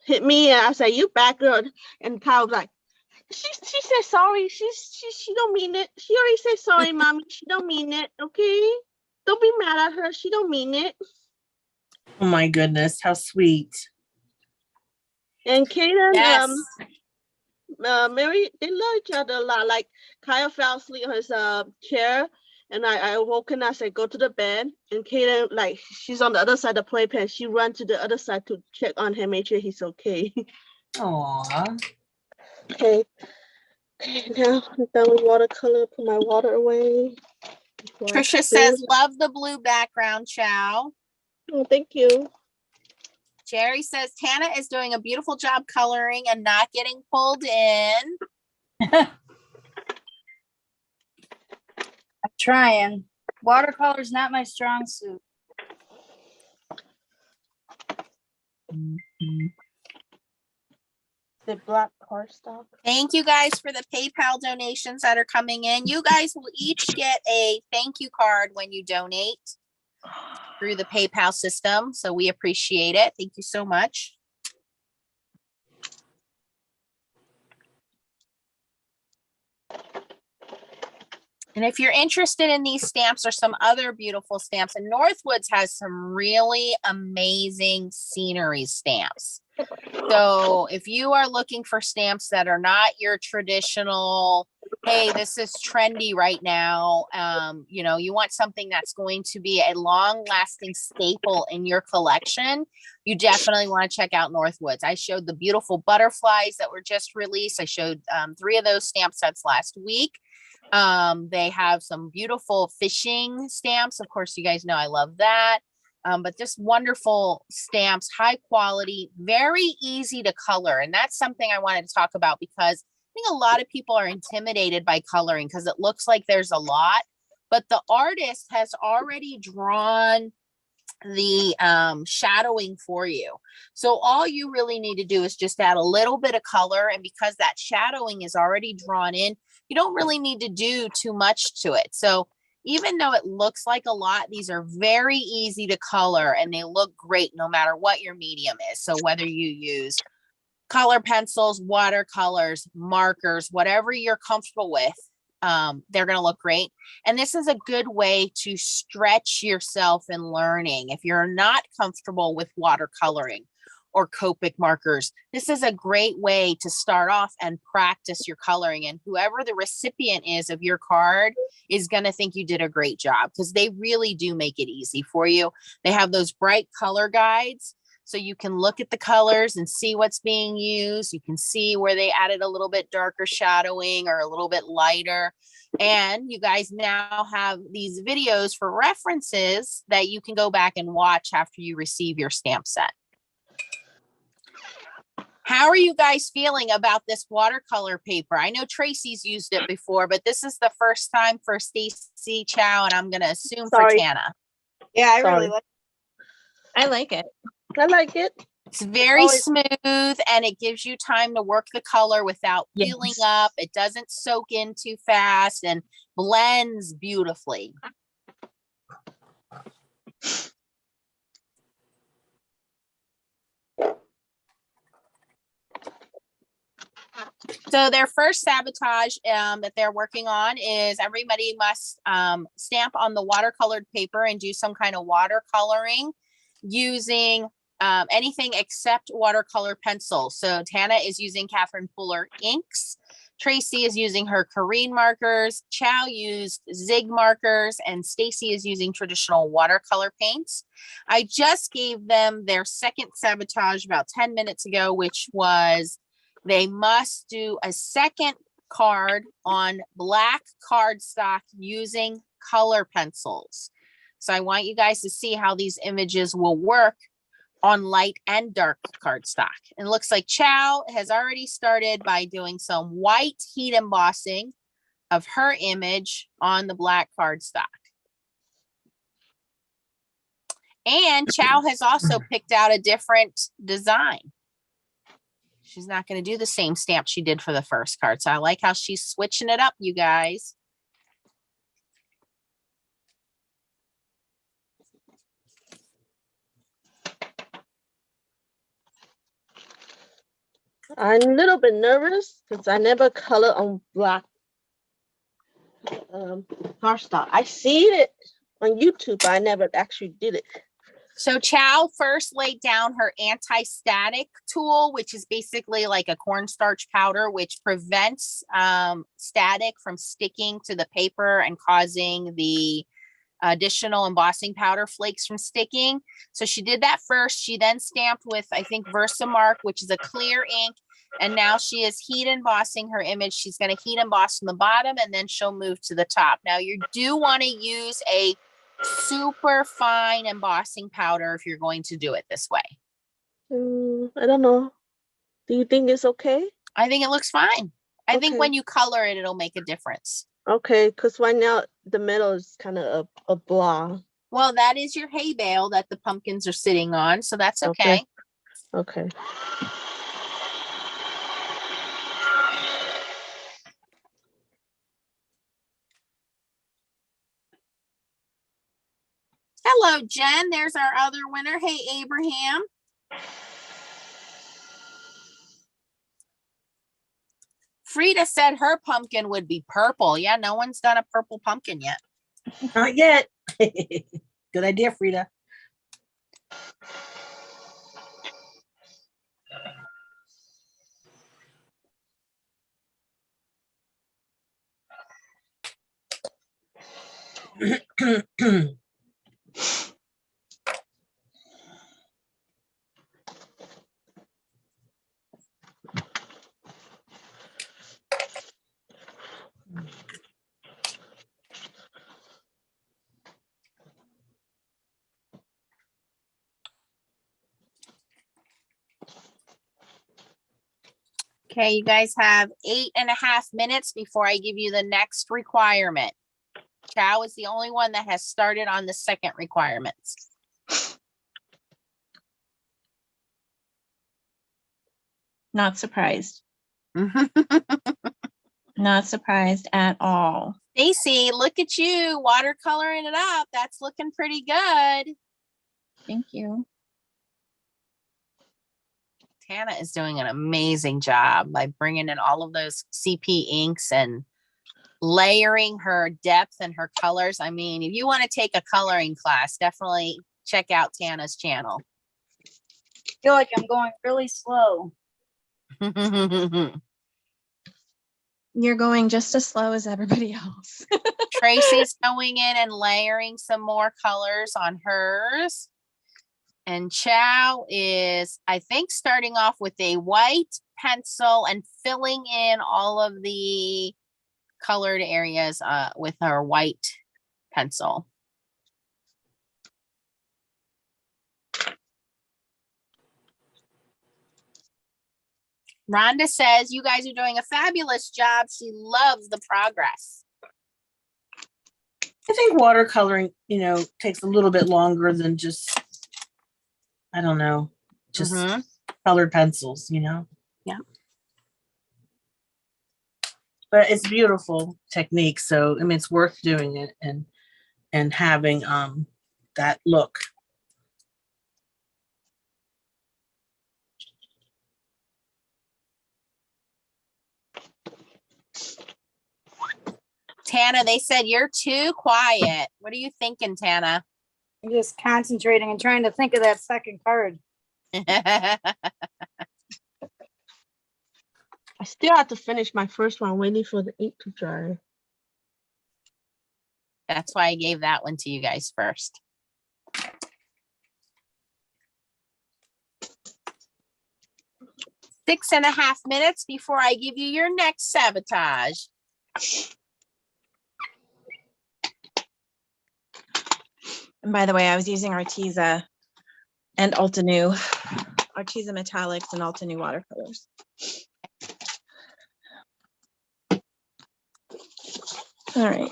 hit me and I said, you bad girl. And Kyle was like, she said sorry. She don't mean it. She already said sorry, mommy. She don't mean it. Okay? Don't be mad at her. She don't mean it. Oh my goodness, how sweet. And Kaden, Yes. Mary, they love each other a lot. Like Kyle fell asleep on his chair, and I woke and I said, go to the bed. And Kaden, like, she's on the other side of the playpen. She ran to the other side to check on him, make sure he's okay. Aw. Okay. Okay, now I'm done with watercolor. Put my water away. Trisha says, love the blue background, Chow. Oh, thank you. Jerry says, Tana is doing a beautiful job coloring and not getting pulled in. I'm trying. Watercolor's not my strong suit. The black cardstock. Thank you guys for the PayPal donations that are coming in. You guys will each get a thank you card when you donate through the PayPal system. So we appreciate it. Thank you so much. And if you're interested in these stamps or some other beautiful stamps, and Northwoods has some really amazing scenery stamps. So if you are looking for stamps that are not your traditional hey, this is trendy right now. You know, you want something that's going to be a long lasting staple in your collection. You definitely want to check out Northwoods. I showed the beautiful butterflies that were just released. I showed 3 of those stamp sets last week. They have some beautiful fishing stamps. Of course, you guys know I love that. But just wonderful stamps, high quality, very easy to color. And that's something I wanted to talk about because I think a lot of people are intimidated by coloring because it looks like there's a lot, but the artist has already drawn the shadowing for you. So all you really need to do is just add a little bit of color. And because that shadowing is already drawn in, you don't really need to do too much to it. So even though it looks like a lot, these are very easy to color and they look great no matter what your medium is. So whether you use color pencils, watercolors, markers, whatever you're comfortable with, they're going to look great. And this is a good way to stretch yourself in learning. If you're not comfortable with watercoloring or Copic markers, this is a great way to start off and practice your coloring. And whoever the recipient is of your card is going to think you did a great job because they really do make it easy for you. They have those bright color guides. So you can look at the colors and see what's being used. You can see where they added a little bit darker shadowing or a little bit lighter. And you guys now have these videos for references that you can go back and watch after you receive your stamp set. How are you guys feeling about this watercolor paper? I know Tracy's used it before, but this is the first time for Stacy, Chow, and I'm going to assume for Tanna. Yeah, I really like I like it. I like it. It's very smooth and it gives you time to work the color without peeling up. It doesn't soak in too fast and blends beautifully. So their first sabotage that they're working on is everybody must stamp on the watercolored paper and do some kind of watercoloring using anything except watercolor pencils. So Tanna is using Catherine Fuller inks. Tracy is using her Korean markers. Chow used Zig markers, and Stacy is using traditional watercolor paints. I just gave them their second sabotage about 10 minutes ago, which was they must do a second card on black cardstock using color pencils. So I want you guys to see how these images will work on light and dark cardstock. And it looks like Chow has already started by doing some white heat embossing of her image on the black cardstock. And Chow has also picked out a different design. She's not going to do the same stamp she did for the first card. So I like how she's switching it up, you guys. I'm a little bit nervous because I never color on black cardstock. I see it on YouTube, but I never actually did it. So Chow first laid down her anti-static tool, which is basically like a cornstarch powder, which prevents static from sticking to the paper and causing the additional embossing powder flakes from sticking. So she did that first. She then stamped with, I think, Versamark, which is a clear ink. And now she is heat embossing her image. She's going to heat emboss from the bottom and then she'll move to the top. Now you do want to use a super fine embossing powder if you're going to do it this way. I don't know. Do you think it's okay? I think it looks fine. I think when you color it, it'll make a difference. Okay, because right now the middle is kind of a blah. Well, that is your hay bale that the pumpkins are sitting on, so that's okay. Okay. Hello, Jen. There's our other winner. Hey, Abraham. Frida said her pumpkin would be purple. Yeah, no one's done a purple pumpkin yet. Not yet. Good idea, Frida. Okay, you guys have 8.5 minutes before I give you the next requirement. Chow is the only one that has started on the second requirements. Not surprised. Not surprised at all. Stacy, look at you watercoloring it up. That's looking pretty good. Thank you. Tana is doing an amazing job by bringing in all of those CP inks and layering her depth and her colors. I mean, if you want to take a coloring class, definitely check out Tana's channel. I feel like I'm going really slow. You're going just as slow as everybody else. Tracy's going in and layering some more colors on hers. And Chow is, I think, starting off with a white pencil and filling in all of the colored areas with her white pencil. Rhonda says, you guys are doing a fabulous job. She loves the progress. I think watercoloring, takes a little bit longer than just, I don't know, just colored pencils, Yeah. But it's beautiful technique. So, I mean, it's worth doing it and having that look. Tana, they said you're too quiet. What are you thinking, Tana? I'm just concentrating and trying to think of that second card. I still have to finish my first one, waiting for the ink to dry. That's why I gave that one to you guys first. Six and a half minutes before I give you your next sabotage. And by the way, I was using Arteza and Altenew, Arteza Metallics and Altenew watercolors. All right.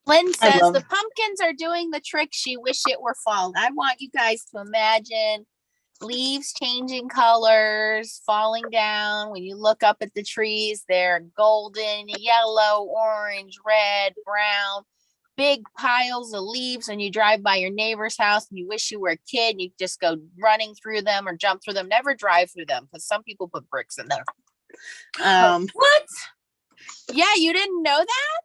Lynn says the pumpkins are doing the trick. She wish it were fall. I want you guys to imagine leaves changing colors, falling down. When you look up at the trees, they're golden, yellow, orange, red, brown, big piles of leaves. When you drive by your neighbor's house and you wish you were a kid, you just go running through them or jump through them. Never drive through them because some people put bricks in there. What? Yeah, you didn't know that?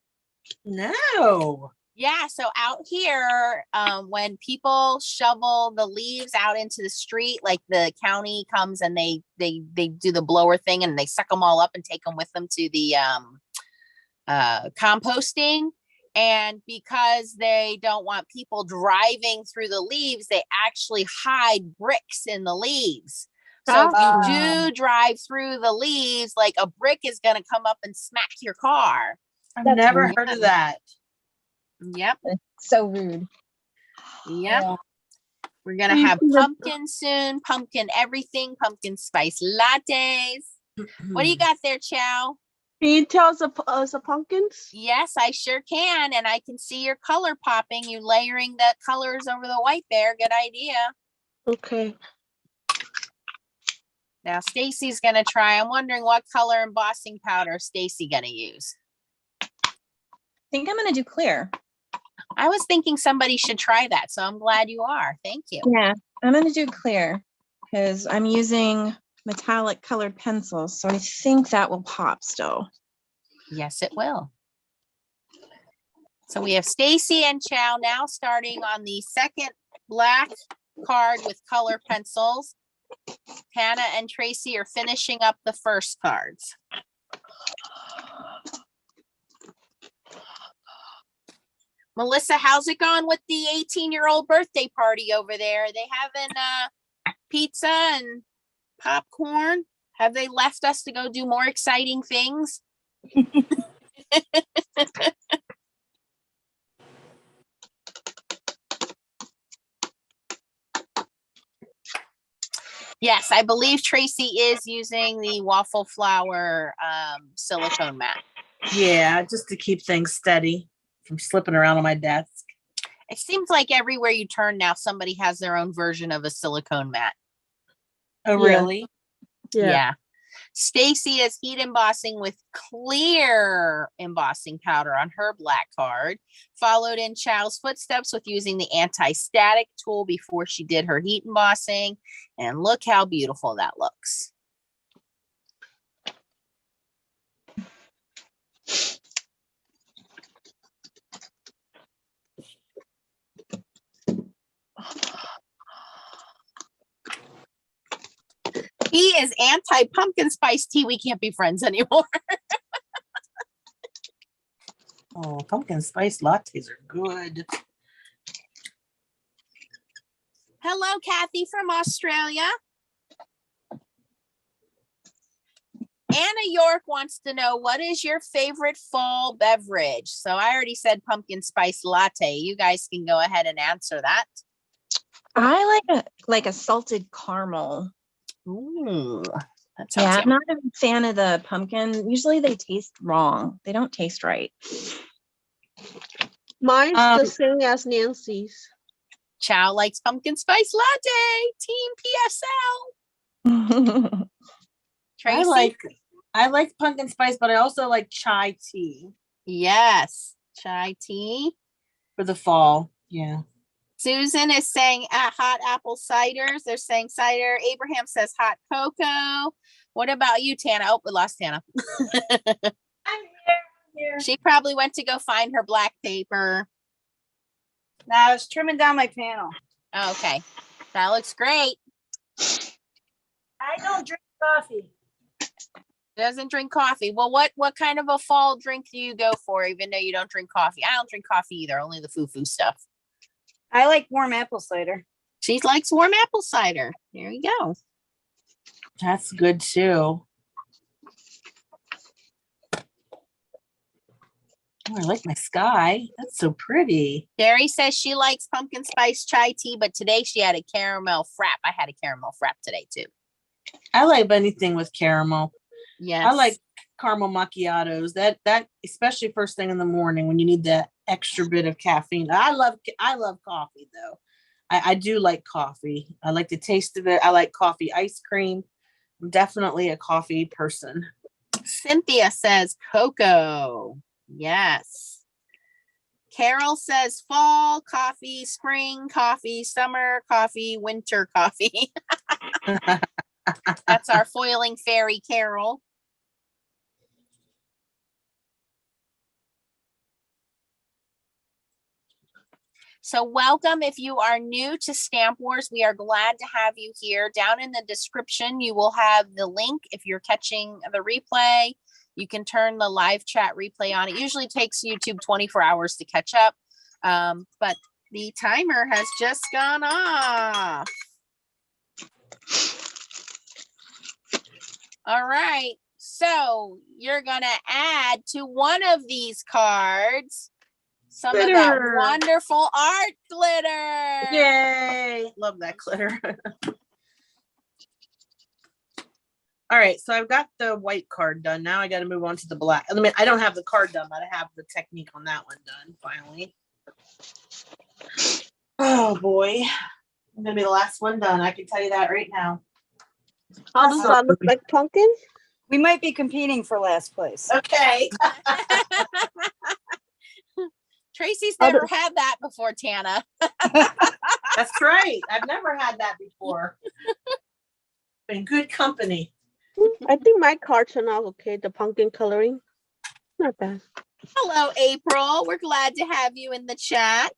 No. Yeah, so out here, when people shovel the leaves out into the street, like the county comes and they do the blower thing and they suck them all up and take them with them to the composting. And because they don't want people driving through the leaves, they actually hide bricks in the leaves. So if you do drive through the leaves, like a brick is going to come up and smack your car. I've never heard of that. Yep. So rude. Yep. Yeah. We're going to have pumpkin soon, pumpkin everything, pumpkin spice lattes. What do you got there, Chow? Can you tell us the pumpkins? Yes, I sure can. And I can see your color popping. You layering the colors over the white there. Good idea. Okay. Now Stacy's going to try. I'm wondering what color embossing powder Stacy going to use. I think I'm going to do clear. I was thinking somebody should try that. So I'm glad you are. Thank you. Yeah, I'm going to do clear because I'm using metallic colored pencils. So I think that will pop still. Yes, it will. So we have Stacy and Chow now starting on the second black card with color pencils. Tanna and Tracy are finishing up the first cards. Melissa, how's it going with the 18-year-old birthday party over there? Are they having pizza and popcorn? Have they left us to go do more exciting things? Yes, I believe Tracy is using the waffle flower silicone mat. Yeah, just to keep things steady from slipping around on my desk. It seems like everywhere you turn now, somebody has their own version of a silicone mat. Oh, Yeah. really? Yeah. Stacy is heat embossing with clear embossing powder on her black card, followed in Chow's footsteps with using the anti-static tool before she did her heat embossing. And look how beautiful that looks. He is anti-pumpkin spice tea. We can't be friends anymore. Oh, pumpkin spice lattes are good. Hello, Kathy from Australia. Anna York wants to know, what is your favorite fall beverage? So I already said pumpkin spice latte. You guys can go ahead and answer that. I like a salted caramel. Ooh, that sounds Yeah, yummy. I'm not a fan of the pumpkin. Usually they taste wrong. They don't taste right. Mine's the same as Nancy's. Chow likes pumpkin spice latte. Team PSL. Tracy? I like pumpkin spice, but I also like chai tea Yes. Chai tea. for the fall. Yeah. Susan is saying hot apple ciders. They're saying cider. Abraham says hot cocoa. What about you, Tanna? Oh, we lost Tanna. I'm here. She probably went to go find her black paper. Now I was trimming down my panel. Oh, okay. That looks great. I don't drink coffee. Doesn't drink coffee. Well, what kind of a fall drink do you go for, even though you don't drink coffee? I don't drink coffee either, only the foo-foo stuff. I like warm apple cider. She likes warm apple cider. There you go. That's good too. Oh, I like my sky. That's so pretty. Carrie says she likes pumpkin spice chai tea, but today she had a caramel frap. I had a caramel frap today too. I like anything with caramel. Yes. I like caramel macchiatos. That especially first thing in the morning when you need that extra bit of caffeine. I love coffee though. I do like coffee. I like the taste of it. I like coffee ice cream. I'm definitely a coffee person. Cynthia says cocoa. Yes. Carol says fall coffee, spring coffee, summer coffee, winter coffee. That's our foiling fairy, Carol. So welcome. If you are new to Stamp Wars, we are glad to have you here. Down in the description, you will have the link. If you're catching the replay, you can turn the live chat replay on. It usually takes YouTube 24 hours to catch up, but the timer has just gone off. All right. So you're going to add to one of these cards some of that wonderful art glitter. Yay! Love that glitter. All right, so I've got the white card done. Now I got to move on to the black. I mean, I don't have the card done, but I have the technique on that one done finally. Oh boy, I'm gonna be the last one done. I can tell you that right now. How does that look like pumpkin? We might be competing for last place. Okay. Tracy's never had that before, Tanna. That's right. I've never had that before. In good company. I think my cards turned out okay. The pumpkin coloring, not bad. Hello, April. We're glad to have you in the chat.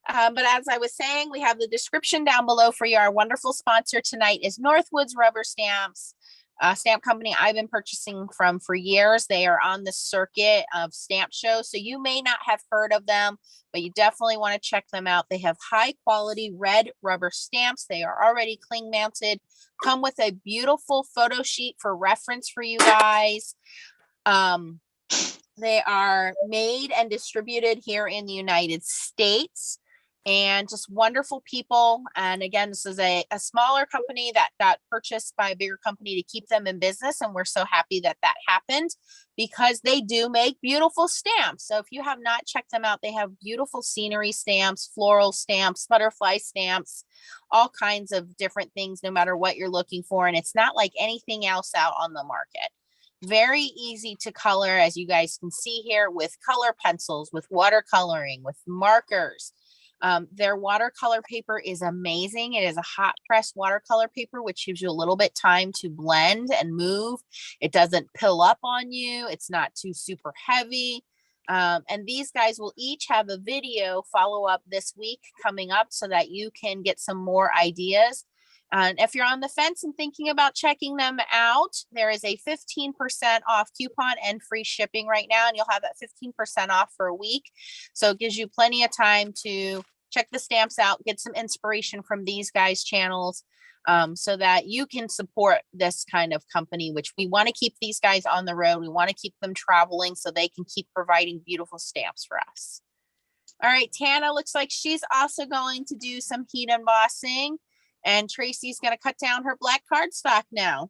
But as I was saying, we have the description down below for you. Our wonderful sponsor tonight is Northwoods Rubber Stamps, a stamp company I've been purchasing from for years. They are on the circuit of stamp shows, so you may not have heard of them, but you definitely want to check them out. They have high quality red rubber stamps. They are already cling mounted, come with a beautiful photo sheet for reference for you guys. They are made and distributed here in the United States, and just wonderful people. And again, this is a smaller company that got purchased by a bigger company to keep them in business. And we're so happy that that happened because they do make beautiful stamps. So if you have not checked them out, they have beautiful scenery stamps, floral stamps, butterfly stamps, all kinds of different things, no matter what you're looking for. And it's not like anything else out on the market. Very easy to color, as you guys can see here, with color pencils, with watercoloring, with markers. Their watercolor paper is amazing. It is a hot press watercolor paper, which gives you a little bit time to blend and move. It doesn't pill up on you. It's not too super heavy. And these guys will each have a video follow up this week coming up so that you can get some more ideas. And if you're on the fence and thinking about checking them out, there is a 15% off coupon and free shipping right now, and you'll have that 15% off for a week. So it gives you plenty of time to check the stamps out, get some inspiration from these guys' channels, so that you can support this kind of company, which we want to keep these guys on the road. We want to keep them traveling so they can keep providing beautiful stamps for us. All right, Tana looks like she's also going to do some heat embossing. And Tracy's going to cut down her black cardstock now.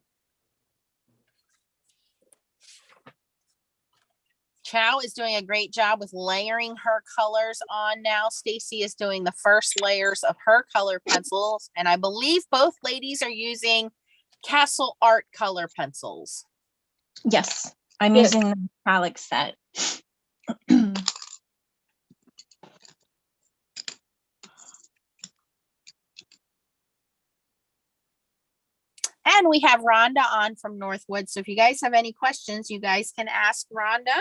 Chow is doing a great job with layering her colors on now. Stacy is doing the first layers of her color pencils. And I believe both ladies are using Castle Art color pencils. Yes, I'm using the metallic set. And we have Rhonda on from Northwoods. So if you guys have any questions, you guys can ask Rhonda.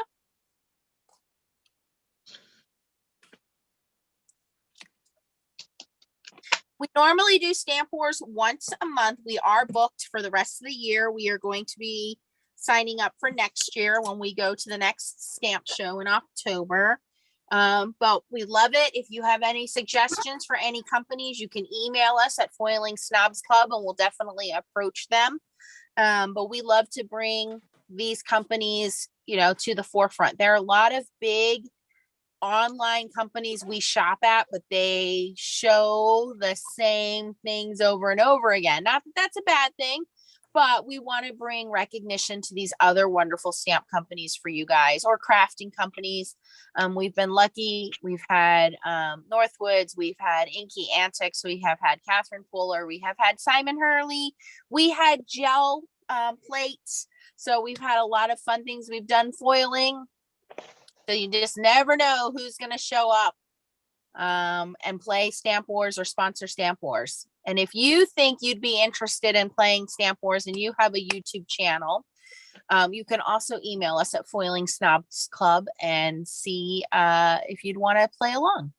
We normally do Stamp Wars once a month. We are booked for the rest of the year. We are going to be signing up for next year when we go to the next stamp show in October. But we love it. If you have any suggestions for any companies, you can email us at Foiling Snobs Club and we'll definitely approach them. But we love to bring these companies, you know, to the forefront. There are a lot of big online companies we shop at, but they show the same things over and over again. Not that that's a bad thing, but we want to bring recognition to these other wonderful stamp companies for you guys, or crafting companies. We've been lucky. We've had Northwoods, we've had Inky Antics, we have had Catherine Fuller, we have had Simon Hurley, we had gel plates. So we've had a lot of fun things. We've done foiling. So you just never know who's going to show up and play Stamp Wars or sponsor Stamp Wars. And if you think you'd be interested in playing Stamp Wars and you have a YouTube channel, you can also email us at Foiling Snobs Club and see if you'd want to play along.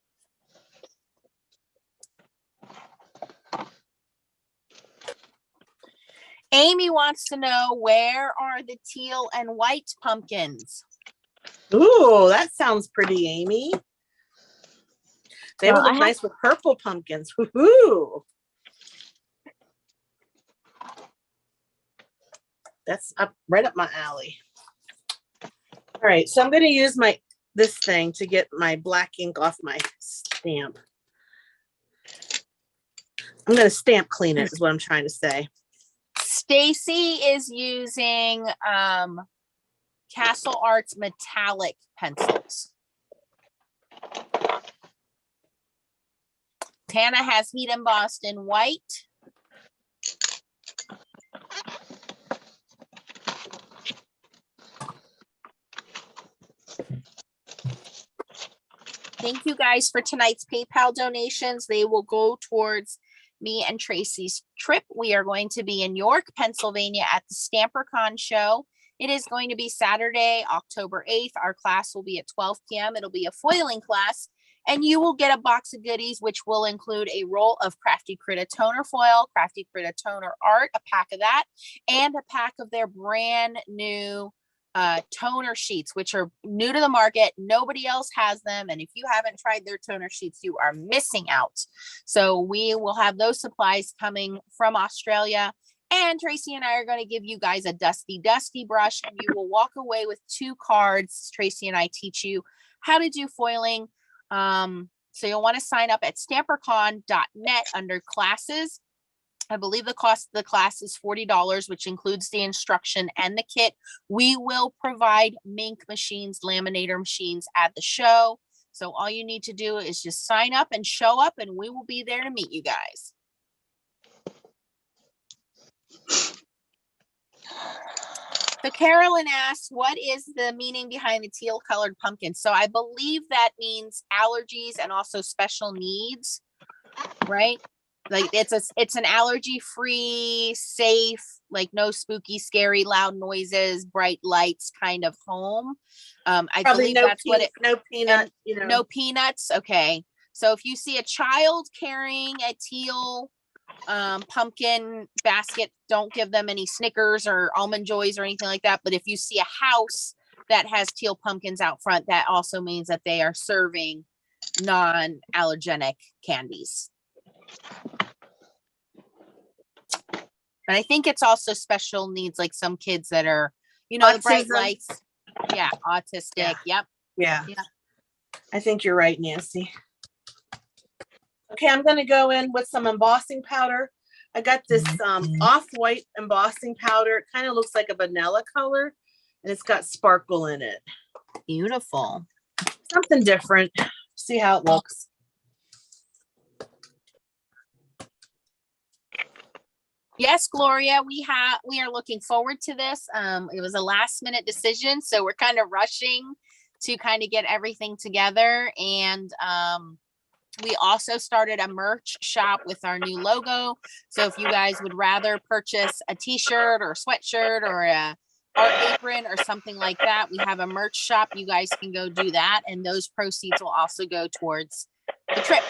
Amy wants to know, where are the teal and white pumpkins? Ooh, that sounds pretty, Amy. They would look nice with purple pumpkins. Woohoo! That's right up my alley. All right, so I'm going to use this thing to get my black ink off my stamp. I'm going to stamp clean it, is what I'm trying to say. Stacy is using Castle Arts metallic pencils. Tana has heat embossed in white. Thank you guys for tonight's PayPal donations. They will go towards me and Tracy's trip. We are going to be in York, Pennsylvania at the StamperCon show. It is going to be Saturday, October 8th. Our class will be at 12 p.m. It'll be a foiling class, and you will get a box of goodies, which will include a roll of Crafty Critta toner foil, Crafty Critta toner art, a pack of that, and a pack of their brand new toner sheets, which are new to the market. Nobody else has them. And if you haven't tried their toner sheets, you are missing out. So we will have those supplies coming from Australia. And Tracy and I are going to give you guys a dusty brush, and you will walk away with 2 cards. Tracy and I teach you how to do foiling. So you'll want to sign up at stampercon.net under classes. I believe the cost of the class is $40, which includes the instruction and the kit. We will provide ink machines, laminator machines at the show. So all you need to do is just sign up and show up, and we will be there to meet you guys. So Carolyn asks, what is the meaning behind the teal colored pumpkin? So I believe that means allergies and also special needs, right? Like it's an allergy free, safe, like no spooky, scary, loud noises, bright lights kind of home. I believe that's what it, no peanut, no peanuts. Okay. So if you see a child carrying a teal pumpkin basket, don't give them any Snickers or Almond Joys or anything like that. But if you see a house that has teal pumpkins out front, that also means that they are serving non-allergenic candies. But I think it's also special needs, like some kids that are, the bright lights. Yeah, autistic. Yeah. Yep. Yeah. I think you're right, Nancy. Okay, I'm going to go in with some embossing powder. I got this off-white embossing powder. It kind of looks like a vanilla color, and it's got sparkle in it. Beautiful. Something different. See how it looks. Yes, Gloria, we are looking forward to this. It was a last minute decision, so we're kind of rushing to kind of get everything together. And we also started a merch shop with our new logo. So if you guys would rather purchase a t-shirt or a sweatshirt or a art apron or something like that, we have a merch shop. You guys can go do that, and those proceeds will also go towards the trip.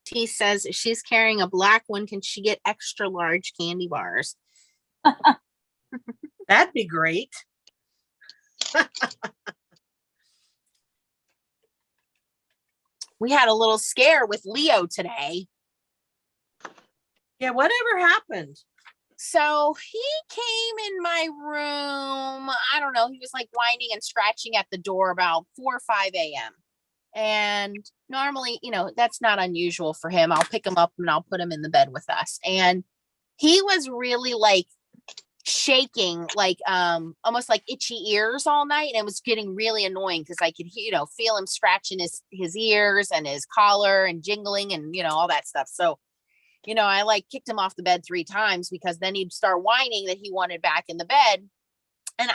T says if she's carrying a black one, can she get extra large candy bars? That'd be great. We had a little scare with Leo today. Yeah, whatever happened? So he came in my room. I don't know. He was like whining and scratching at the door about 4 or 5 a.m. And normally, that's not unusual for him. I'll pick him up and I'll put him in the bed with us. And he was really like shaking, like almost like itchy ears all night. And it was getting really annoying because I could, feel him scratching his ears and his collar and jingling and, all that stuff. So, I like kicked him off the bed 3 times because then he'd start whining that he wanted back in the bed. And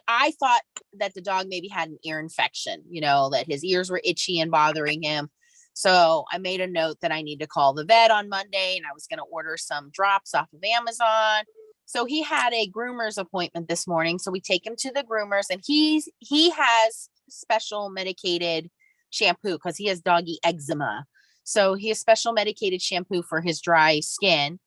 I thought that the dog maybe had an ear infection, that his ears were itchy and bothering him. So I made a note that I need to call the vet on Monday, and I was going to order some drops off of Amazon. So he had a groomer's appointment this morning. So we take him to the groomer's, and he has special medicated shampoo because he has doggy eczema. So he has special medicated shampoo for his dry skin.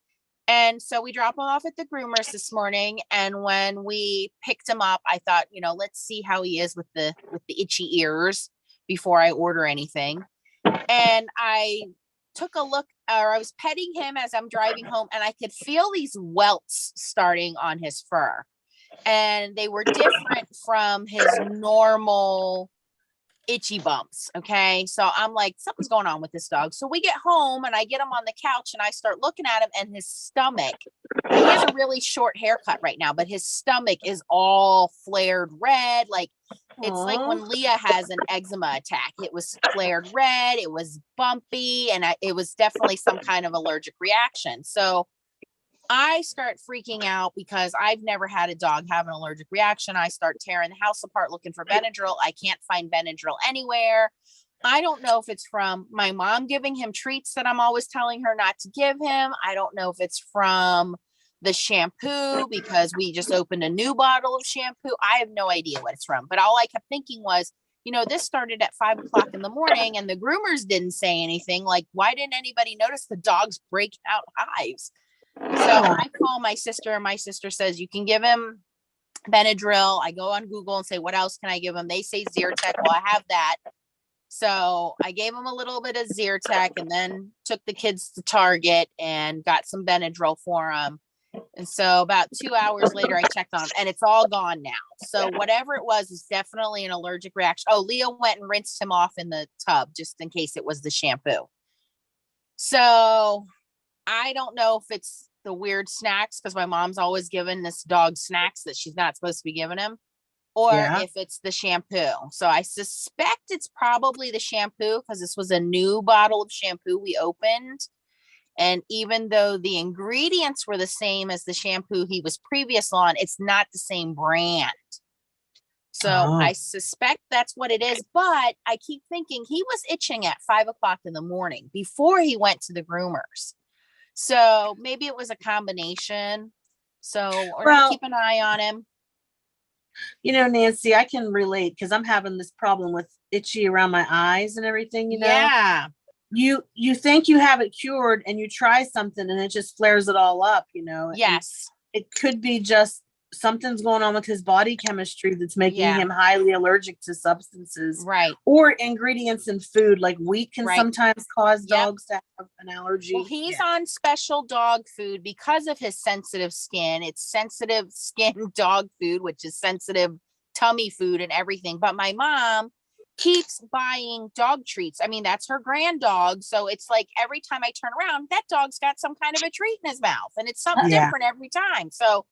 And so we drop him off at the groomer's this morning. And when we picked him up, I thought, let's see how he is with the itchy ears before I order anything. And I took a look, or I was petting him as I'm driving home, and I could feel these welts starting on his fur. And they were different from his normal itchy bumps. Okay. So I'm like, something's going on with this dog. So we get home and I get him on the couch and I start looking at him, and his stomach, he has a really short haircut right now, but his stomach is all flared red. Like it's like when Leah has an eczema attack. It was flared red. It was bumpy, and it was definitely some kind of allergic reaction. So I start freaking out because I've never had a dog have an allergic reaction. I start tearing the house apart looking for Benadryl. I can't find Benadryl anywhere. I don't know if it's from my mom giving him treats that I'm always telling her not to give him. I don't know if it's from the shampoo because we just opened a new bottle of shampoo. I have no idea what it's from. But all I kept thinking was, this started at 5 o'clock in the morning and the groomers didn't say anything. Like, why didn't anybody notice the dog's breaking out hives? So I call my sister, and my sister says, you can give him Benadryl. I go on Google and say, what else can I give him? They say Zyrtec. Well, I have that. So I gave him a little bit of Zyrtec and then took the kids to Target and got some Benadryl for him. And so about 2 hours later, I checked on him and it's all gone now. So whatever it was is definitely an allergic reaction. Oh, Leah went and rinsed him off in the tub just in case it was the shampoo. So I don't know if it's the weird snacks, because my mom's always given this dog snacks that she's not supposed to be giving him, or if it's the shampoo. So I suspect it's probably the shampoo, because this was a new bottle of shampoo we opened. And even though the ingredients were the same as the shampoo he was previous on, it's not the same brand. So I suspect that's what it is. But I keep thinking he was itching at 5 o'clock in the morning before he went to the groomers. So maybe it was a combination. So we're going to keep an eye on him. Nancy, I can relate because I'm having this problem with itchy around my eyes and everything, Yeah. You think you have it cured and you try something and it just flares it all up, Yes. And it could be just something's going on with his body chemistry that's making him highly allergic to substances. Right. Or ingredients in food, like wheat can sometimes cause dogs to have an allergy. Well, he's on special dog food because of his sensitive skin. It's sensitive skin dog food, which is sensitive tummy food and everything. But my mom keeps buying dog treats. I mean, that's her grand dog. So it's like every time I turn around, that dog's got some kind of a treat in his mouth, and it's something different every time. So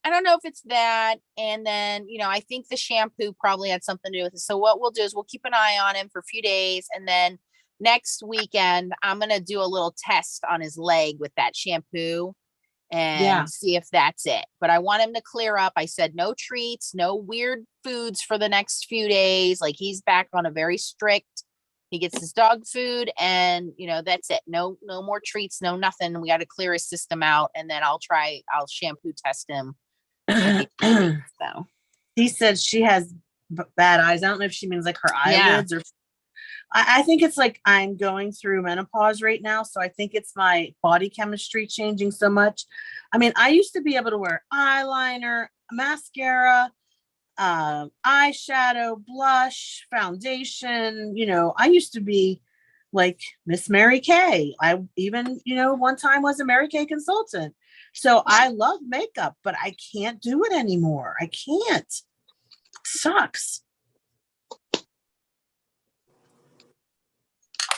I don't know if it's that. And then, I think the shampoo probably had something to do with it. So what we'll do is we'll keep an eye on him for a few days. And then next weekend, I'm going to do a little test on his leg with that shampoo and see if that's it. But I want him to clear up. I said, no treats, no weird foods for the next few days. Like, he's back on a very strict, he gets his dog food and, that's it. No more treats, no nothing. We got to clear his system out. And then I'll shampoo test him. So he said she has bad eyes. I don't know if she means like her eyelids or I think it's like I'm going through menopause right now. So I think it's my body chemistry changing so much. I mean, I used to be able to wear eyeliner, mascara, eyeshadow, blush, foundation. I used to be like Miss Mary Kay. I even, one time was a Mary Kay consultant. So I love makeup, but I can't do it anymore. I can't. It sucks.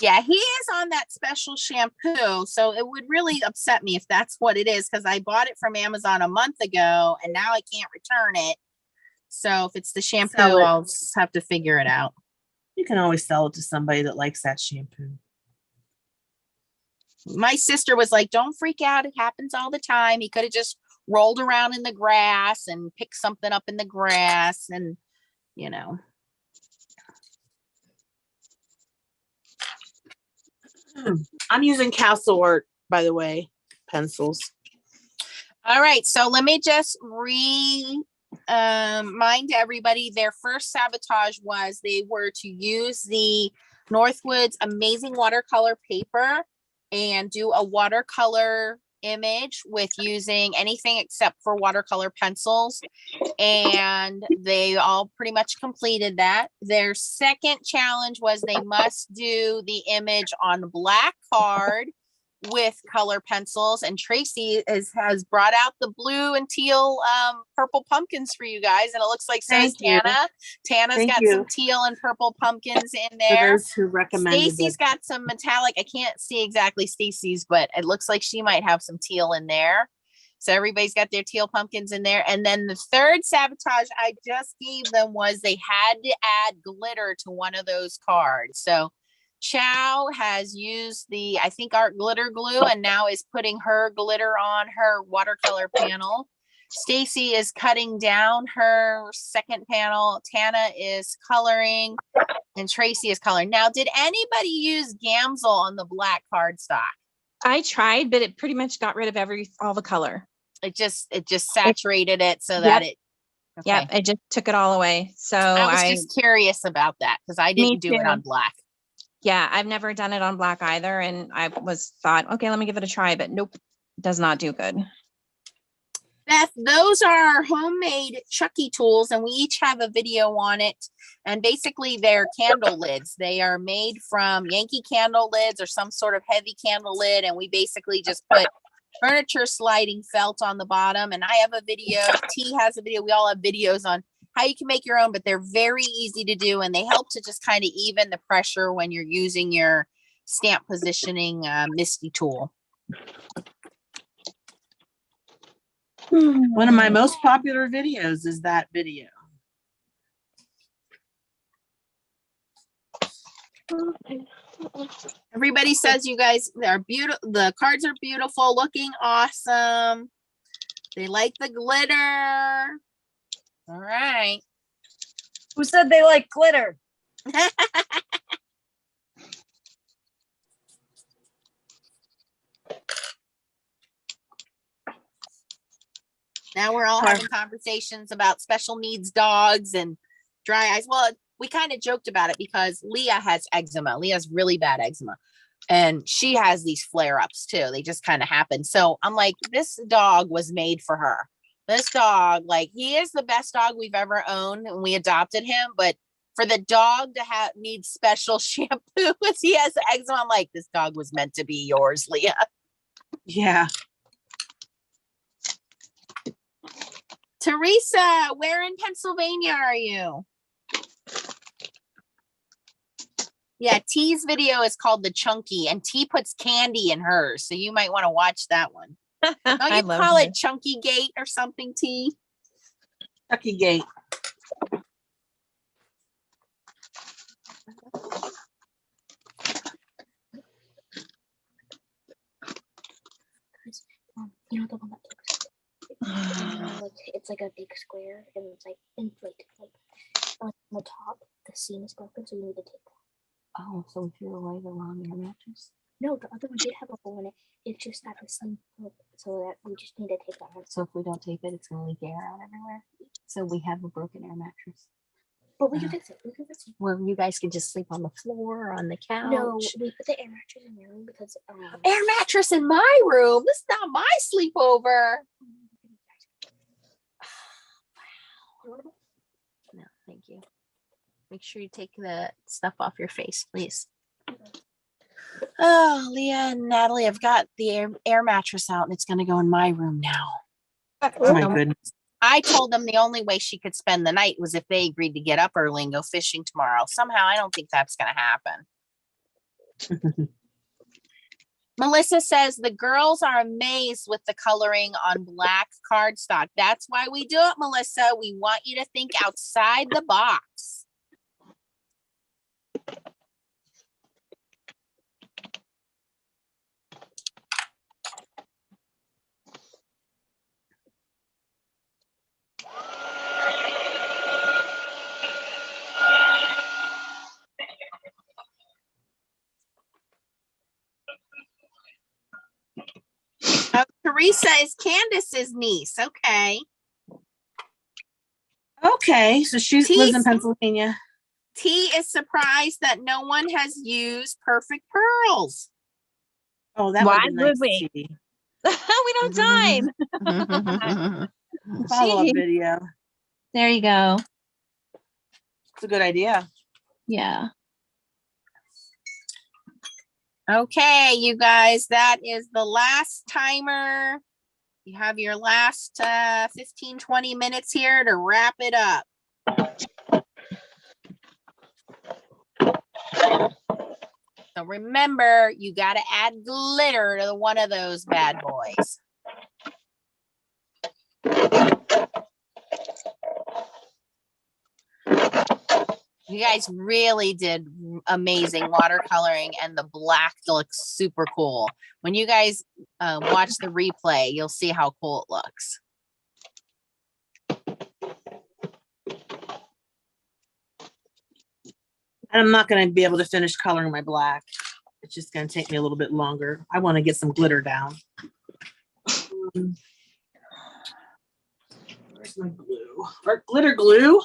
Yeah, he is on that special shampoo. So it would really upset me if that's what it is, because I bought it from Amazon a month ago and now I can't return it. So if it's the shampoo, I'll just have to figure it out. You can always sell it to somebody that likes that shampoo. My sister was like, don't freak out. It happens all the time. He could have just rolled around in the grass and picked something up in the grass and, I'm using Castle Art, by the way, pencils. All right. So let me just remind everybody, their first Sabotage was they were to use the Northwoods amazing watercolor paper and do a watercolor image with using anything except for watercolor pencils. And they all pretty much completed that. Their second challenge was they must do the image on black card with color pencils, and Tracy has brought out the blue and teal purple pumpkins for you guys, and it looks like so is Tanna. Tanna's got some teal and purple pumpkins in there. For those who recommended Stacy's got some metallic. I can't see exactly Stacy's, but it looks like she might have some teal in there. So everybody's got their teal pumpkins in there. And then the third Sabotage I just gave them was they had to add glitter to one of those cards. So Chow has used the, I think, art glitter glue, and now is putting her glitter on her watercolor panel. Stacy is cutting down her second panel. Tanna is coloring, and Tracy is coloring. Now, did anybody use Gamsol on the black cardstock? I tried, but it pretty much got rid of all the color. It just saturated it so that it. Okay. Yeah, it just took it all away. So I was just curious about that because I didn't do it on black. Yeah, I've never done it on black either, and I thought, okay, let me give it a try, but nope, does not do good. Beth, those are homemade Chucky tools, and we each have a video on it. And basically, they're candle lids. They are made from Yankee candle lids or some sort of heavy candle lid, and we basically just put furniture sliding felt on the bottom. And I have a video. T has a video. We all have videos on how you can make your own, but they're very easy to do, and they help to just kind of even the pressure when you're using your stamp positioning Misty tool. One of my most popular videos is that video. Everybody says you guys are beautiful. The cards are beautiful, looking awesome. They like the glitter. All right. Who said they like glitter? Now we're all having conversations about special needs dogs and dry eyes. Well, we kind of joked about it because Leah has eczema. Leah has really bad eczema. And she has these flare-ups too. They just kind of happen. So I'm like, this dog was made for her. This dog, like, he is the best dog we've ever owned, and we adopted him. But for the dog to need special shampoo because he has eczema, I'm like, this dog was meant to be yours, Leah. Yeah. Teresa, where in Pennsylvania are you? Yeah, T's video is called The Chunky, and T puts candy in hers, so you might want to watch that one. Oh, you call it Chunky Gate or something, T? Chucky Gate. You know the one that it's like a big square and it's like inflated, like on the top, the seam is broken, so you need to take that. Oh, so we threw away the wrong air mattress? No, the other one did have a hole in it. It's just that the seam broke, so that we just need to take that one. So if we don't tape it, it's going to leak air out everywhere. So we have a broken air mattress. But we can fix it. We can fix it. Well, you guys can just sleep on the floor or on the couch. No, we put the air mattress in your room because air mattress in my room. This is not my sleepover. No, thank you. Make sure you take the stuff off your face, please. Oh, Leah and Natalie, I've got the air mattress out, and it's going to go in my room now. Oh my goodness. I told them the only way she could spend the night was if they agreed to get up early and go fishing tomorrow. Somehow, I don't think that's going to happen. Melissa says the girls are amazed with the coloring on black cardstock. That's why we do it, Melissa. We want you to think outside the box. Teresa is Candace's niece. Okay. Okay, so she lives in Pennsylvania. T is surprised that no one has used Perfect Pearls. Oh, that Why would be nice. would we? See. We don't time. Follow-up video. There you go. It's a good idea. Yeah. Okay, you guys, that is the last timer. You have your last 15, 20 minutes here to wrap it up. So remember, you got to add glitter to one of those bad boys. You guys really did amazing watercoloring, and the black looks super cool. When you guys watch the replay, you'll see how cool it looks. I'm not going to be able to finish coloring my black. It's just going to take me a little bit longer. I want to get some glitter down. Where's my glue? Or glitter glue?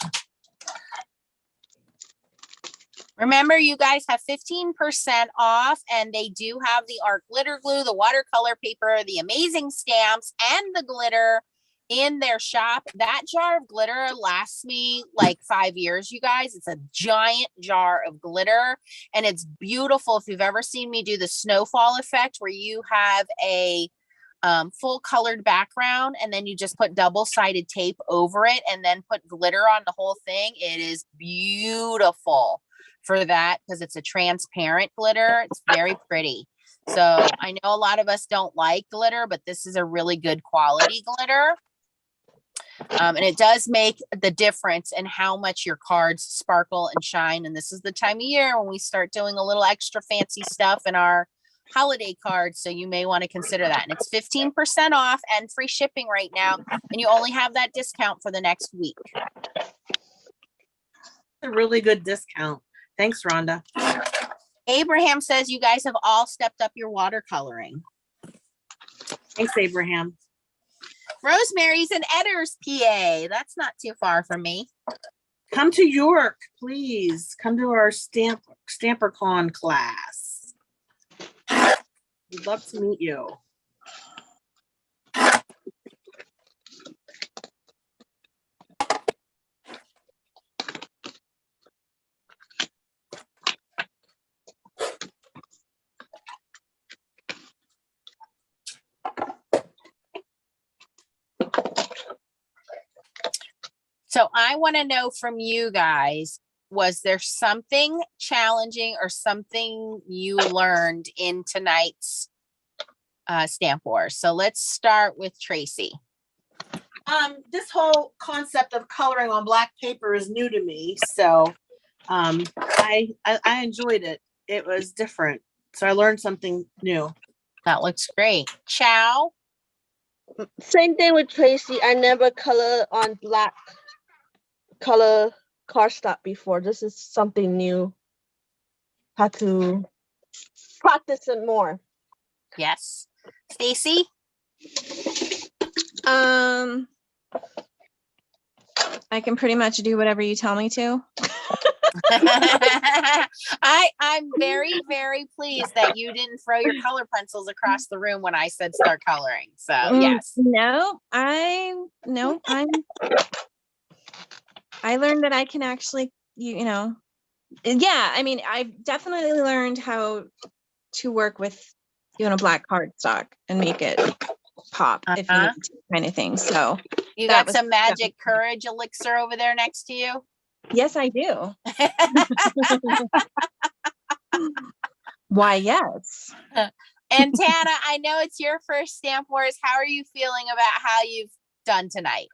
Remember, you guys have 15% off, and they do have the art glitter glue, the watercolor paper, the amazing stamps, and the glitter in their shop. That jar of glitter lasts me like 5 years, you guys. It's a giant jar of glitter, and it's beautiful. If you've ever seen me do the snowfall effect, where you have a full colored background, and then you just put double-sided tape over it and then put glitter on the whole thing, it is beautiful for that, because it's a transparent glitter. It's very pretty. So I know a lot of us don't like glitter, but this is a really good quality glitter. And it does make the difference in how much your cards sparkle and shine. And this is the time of year when we start doing a little extra fancy stuff in our holiday cards. So you may want to consider that. And it's 15% off and free shipping right now. And you only have that discount for the next week. A really good discount. Thanks, Rhonda. Abraham says you guys have all stepped up your watercoloring. Thanks, Abraham. Rosemary's in Edders, PA. That's not too far from me. Come to York, please. Come to our StamperCon class. We'd love to meet you. So I want to know from you guys, was there something challenging or something you learned in tonight's Stamp Wars? So let's start with Tracy. This whole concept of coloring on black paper is new to me, so I enjoyed it. It was different, so I learned something new. That looks great. Chow? Same thing with Tracy. I never color on black color cardstock before. This is something new. Had to practice it more. Yes. Stacy? I can pretty much do whatever you tell me to. I'm very, very pleased that you didn't throw your color pencils across the room when I said start coloring. So yes. I learned that I can actually, yeah, I mean, I've definitely learned how to work with, black cardstock and make it pop if you need to, kind of thing. So you got some magic courage elixir over there next to you? Yes, I do. Why, yes. And Tana, I know it's your first Stamp Wars. How are you feeling about how you've done tonight?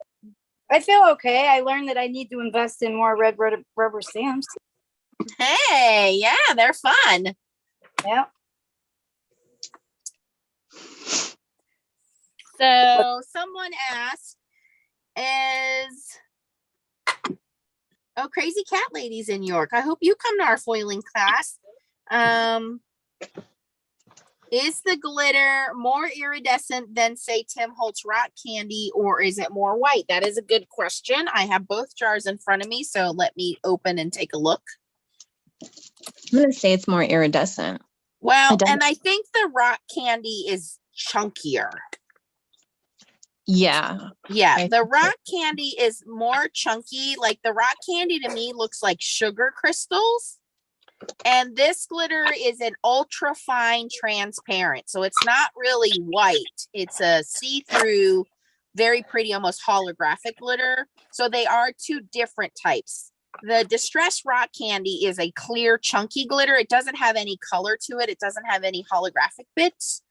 I feel okay. I learned that I need to invest in more red rubber stamps. Hey, yeah, they're fun. Yeah. So someone asked, Crazy Cat Lady's in York. I hope you come to our foiling class. Is the glitter more iridescent than, say, Tim Holtz rock candy, or is it more white? That is a good question. I have both jars in front of me, so let me open and take a look. I'm going to say it's more iridescent. Well, and I think the rock candy is chunkier. Yeah. Yeah, the rock candy is more chunky. Like the rock candy to me looks like sugar crystals. And this glitter is an ultra fine transparent. So it's not really white. It's a see-through, very pretty, almost holographic glitter. So they are two different types. The Distress Rock Candy is a clear, chunky glitter. It doesn't have any color to it. It doesn't have any holographic bits.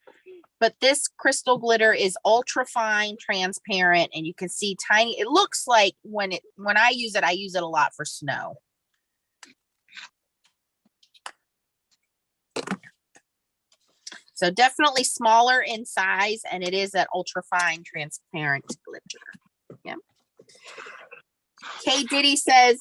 But this crystal glitter is ultra fine, transparent, and you can see tiny. It looks like when I use it a lot for snow. So definitely smaller in size, and it is that ultra fine, transparent glitter. Yeah. Kay Diddy says,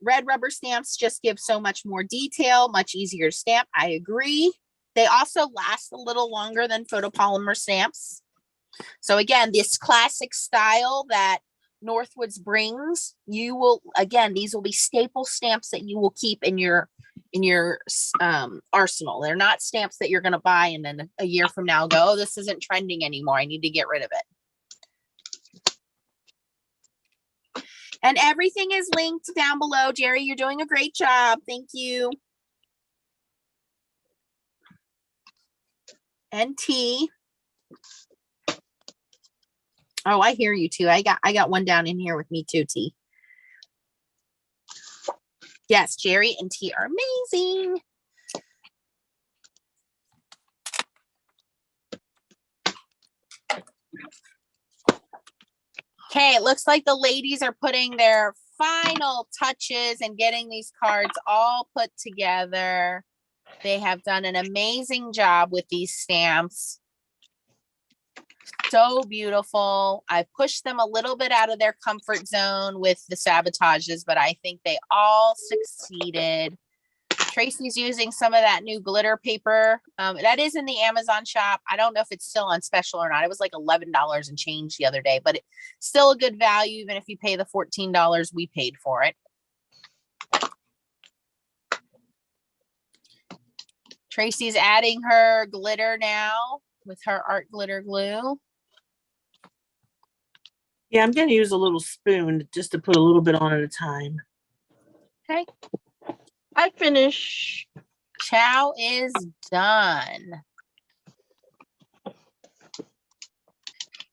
red rubber stamps just give so much more detail, much easier to stamp. I agree. They also last a little longer than photopolymer stamps. So again, this classic style that Northwoods brings, you will, again, these will be staple stamps that you will keep in your arsenal. They're not stamps that you're going to buy and then a year from now go, oh, this isn't trending anymore. I need to get rid of it. And everything is linked down below. Jerry, you're doing a great job. Thank you. And T. Oh, I hear you too. I got one down in here with me too, T. Yes, Jerry and T are amazing. Okay, it looks like the ladies are putting their final touches and getting these cards all put together. They have done an amazing job with these stamps. So beautiful. I pushed them a little bit out of their comfort zone with the sabotages, but I think they all succeeded. Tracy's using some of that new glitter paper. That is in the Amazon shop. I don't know if it's still on special or not. It was like $11 and change the other day, but it's still a good value, even if you pay the $14 we paid for it. Tracy's adding her glitter now with her art glitter glue. Yeah, I'm going to use a little spoon just to put a little bit on at a time. Okay. I finished. Chow is done.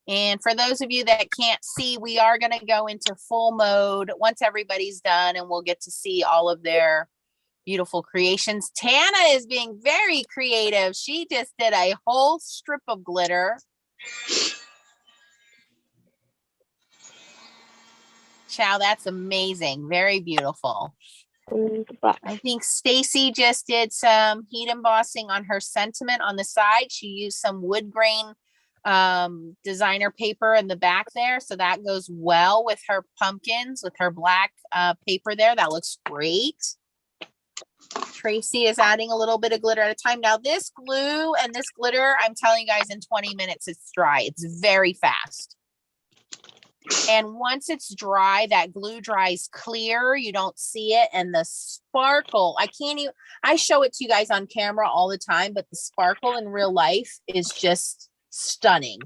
And for those of you that can't see, we are going to go into full mode once everybody's done, and we'll get to see all of their beautiful creations. Tana is being very creative. She just did a whole strip of glitter. Chow, that's amazing. Very beautiful. I think Stacy just did some heat embossing on her sentiment on the side. She used some wood grain designer paper in the back there. So that goes well with her pumpkins, with her black paper there. That looks great. Tracy is adding a little bit of glitter at a time. Now this glue and this glitter, I'm telling you guys, in 20 minutes, it's dry. It's very fast. And once it's dry, that glue dries clear. You don't see it. And the sparkle, I show it to you guys on camera all the time, but the sparkle in real life is just stunning.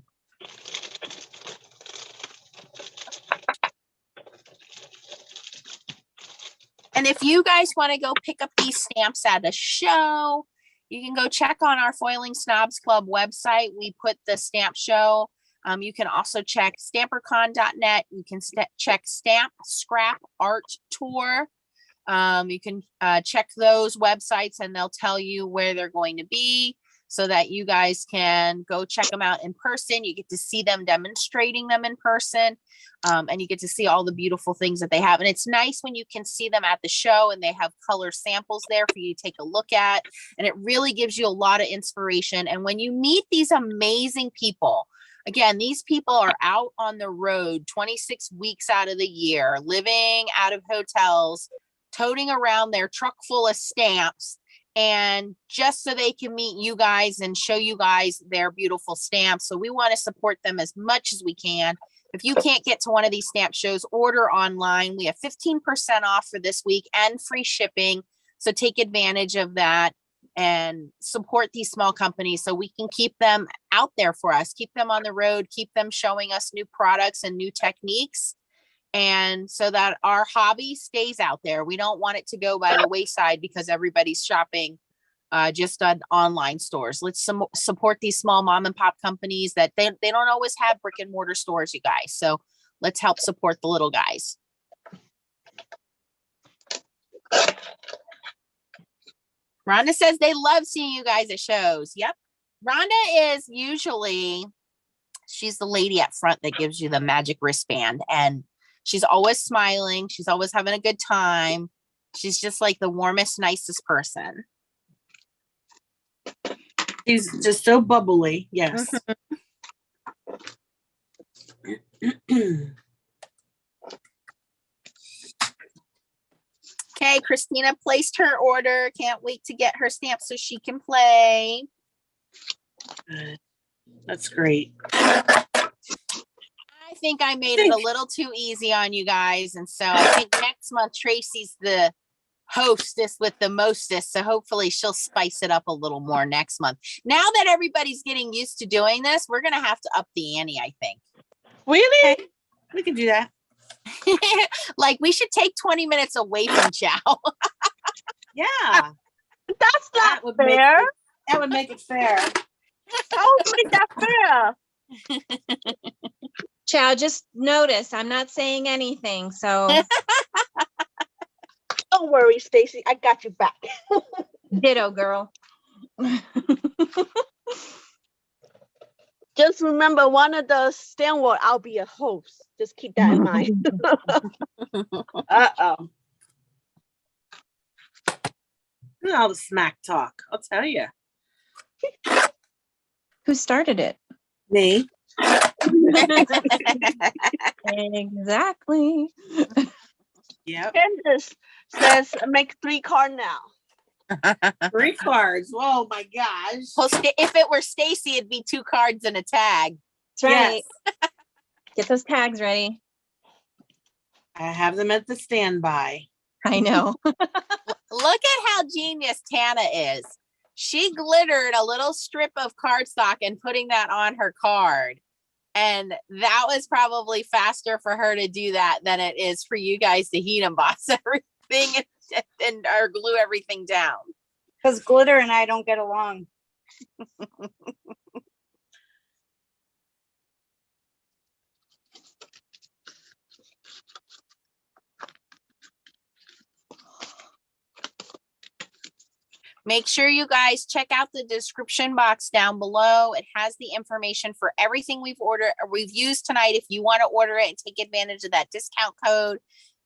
And if you guys want to go pick up these stamps at a show, you can go check on our Foiling Snobs Club website. We put the stamp show. You can also check stampercon.net. You can check Stamp Scrap Art Tour. You can check those websites and they'll tell you where they're going to be so that you guys can go check them out in person. You get to see them demonstrating them in person, and you get to see all the beautiful things that they have. And it's nice when you can see them at the show and they have color samples there for you to take a look at. And it really gives you a lot of inspiration. And when you meet these amazing people, again, these people are out on the road 26 weeks out of the year, living out of hotels, toting around their truck full of stamps, and just so they can meet you guys and show you guys their beautiful stamps. So we want to support them as much as we can. If you can't get to one of these stamp shows, order online. We have 15% off for this week and free shipping. So take advantage of that and support these small companies so we can keep them out there for us, keep them on the road, keep them showing us new products and new techniques. and so that our hobby stays out there. We don't want it to go by the wayside because everybody's shopping just on online stores. Let's support these small mom and pop companies that they don't always have brick and mortar stores, you guys. So let's help support the little guys. Rhonda says they love seeing you guys at shows. Yep. Rhonda is usually, she's the lady up front that gives you the magic wristband, and she's always smiling. She's always having a good time. She's just like the warmest, nicest person. She's just so bubbly. Yes. Okay, Christina placed her order. Can't wait to get her stamp so she can play. Good. That's great. I think I made it a little too easy on you guys. And so I think next month Tracy's the hostess with the mostest. So hopefully she'll spice it up a little more next month. Now that everybody's getting used to doing this, we're going to have to up the ante, I think. Really? Okay, we can do that. Like we should take 20 minutes away from chow. Yeah. That's not would fair. That would make it fair. How would make that fair? Chow, just notice I'm not saying anything. So Don't worry, Stacy. I got you back. ditto, girl. Just remember, one of the Stanward, I'll be a host. Just keep that in mind. Uh-oh. Look at all the smack talk. I'll tell you. Who started it? Me. Exactly. Yep. Candace says, make 3 cards now. 3 cards. Oh my gosh. Well, if it were Stacy, it'd be 2 cards and a tag. That's right. Yes. Get those tags ready. I have them at the standby. I know. Look at how genius Tana is. She glittered a little strip of cardstock and putting that on her card. And that was probably faster for her to do that than it is for you guys to heat emboss everything and or glue everything down. Because glitter and I don't get along. Make sure you guys check out the description box down below. It has the information for everything we've ordered or we've used tonight. If you want to order it and take advantage of that discount code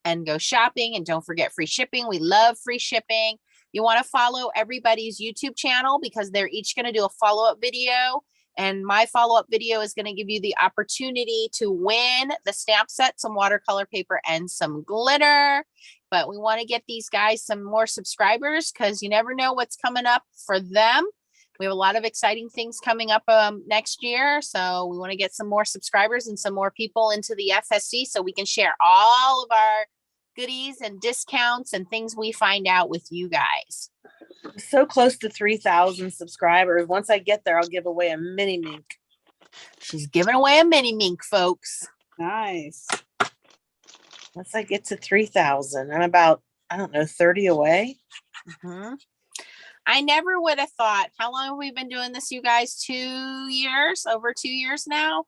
and go shopping, and don't forget free shipping. We love free shipping. You want to follow everybody's YouTube channel because they're each going to do a follow-up video. And my follow-up video is going to give you the opportunity to win the stamp set, some watercolor paper, and some glitter. But we want to get these guys some more subscribers because you never know what's coming up for them. We have a lot of exciting things coming up next year. So we want to get some more subscribers and some more people into the FSC so we can share all of our goodies and discounts and things we find out with you guys. So close to 3,000 subscribers. Once I get there, I'll give away a mini mink. She's giving away a mini mink, folks. Nice. Once I get to 3,000, I'm about, I don't know, 30 away. Mm-hmm. I never would have thought, how long have we been doing this, you guys? 2 years, over 2 years now?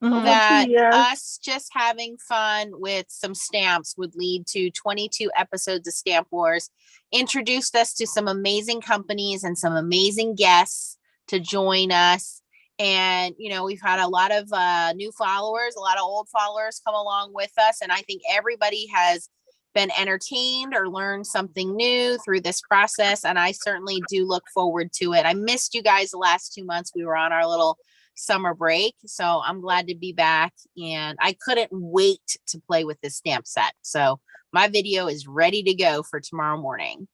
Mhm. That us just having fun with some stamps would lead to 22 episodes of Stamp Wars, introduced us to some amazing companies and some amazing guests to join us. And, you know, we've had a lot of new followers, a lot of old followers come along with us. And I think everybody has been entertained or learned something new through this process. And I certainly do look forward to it. I missed you guys the last 2 months. We were on our little summer break. So I'm glad to be back. And I couldn't wait to play with this stamp set. So my video is ready to go for tomorrow morning.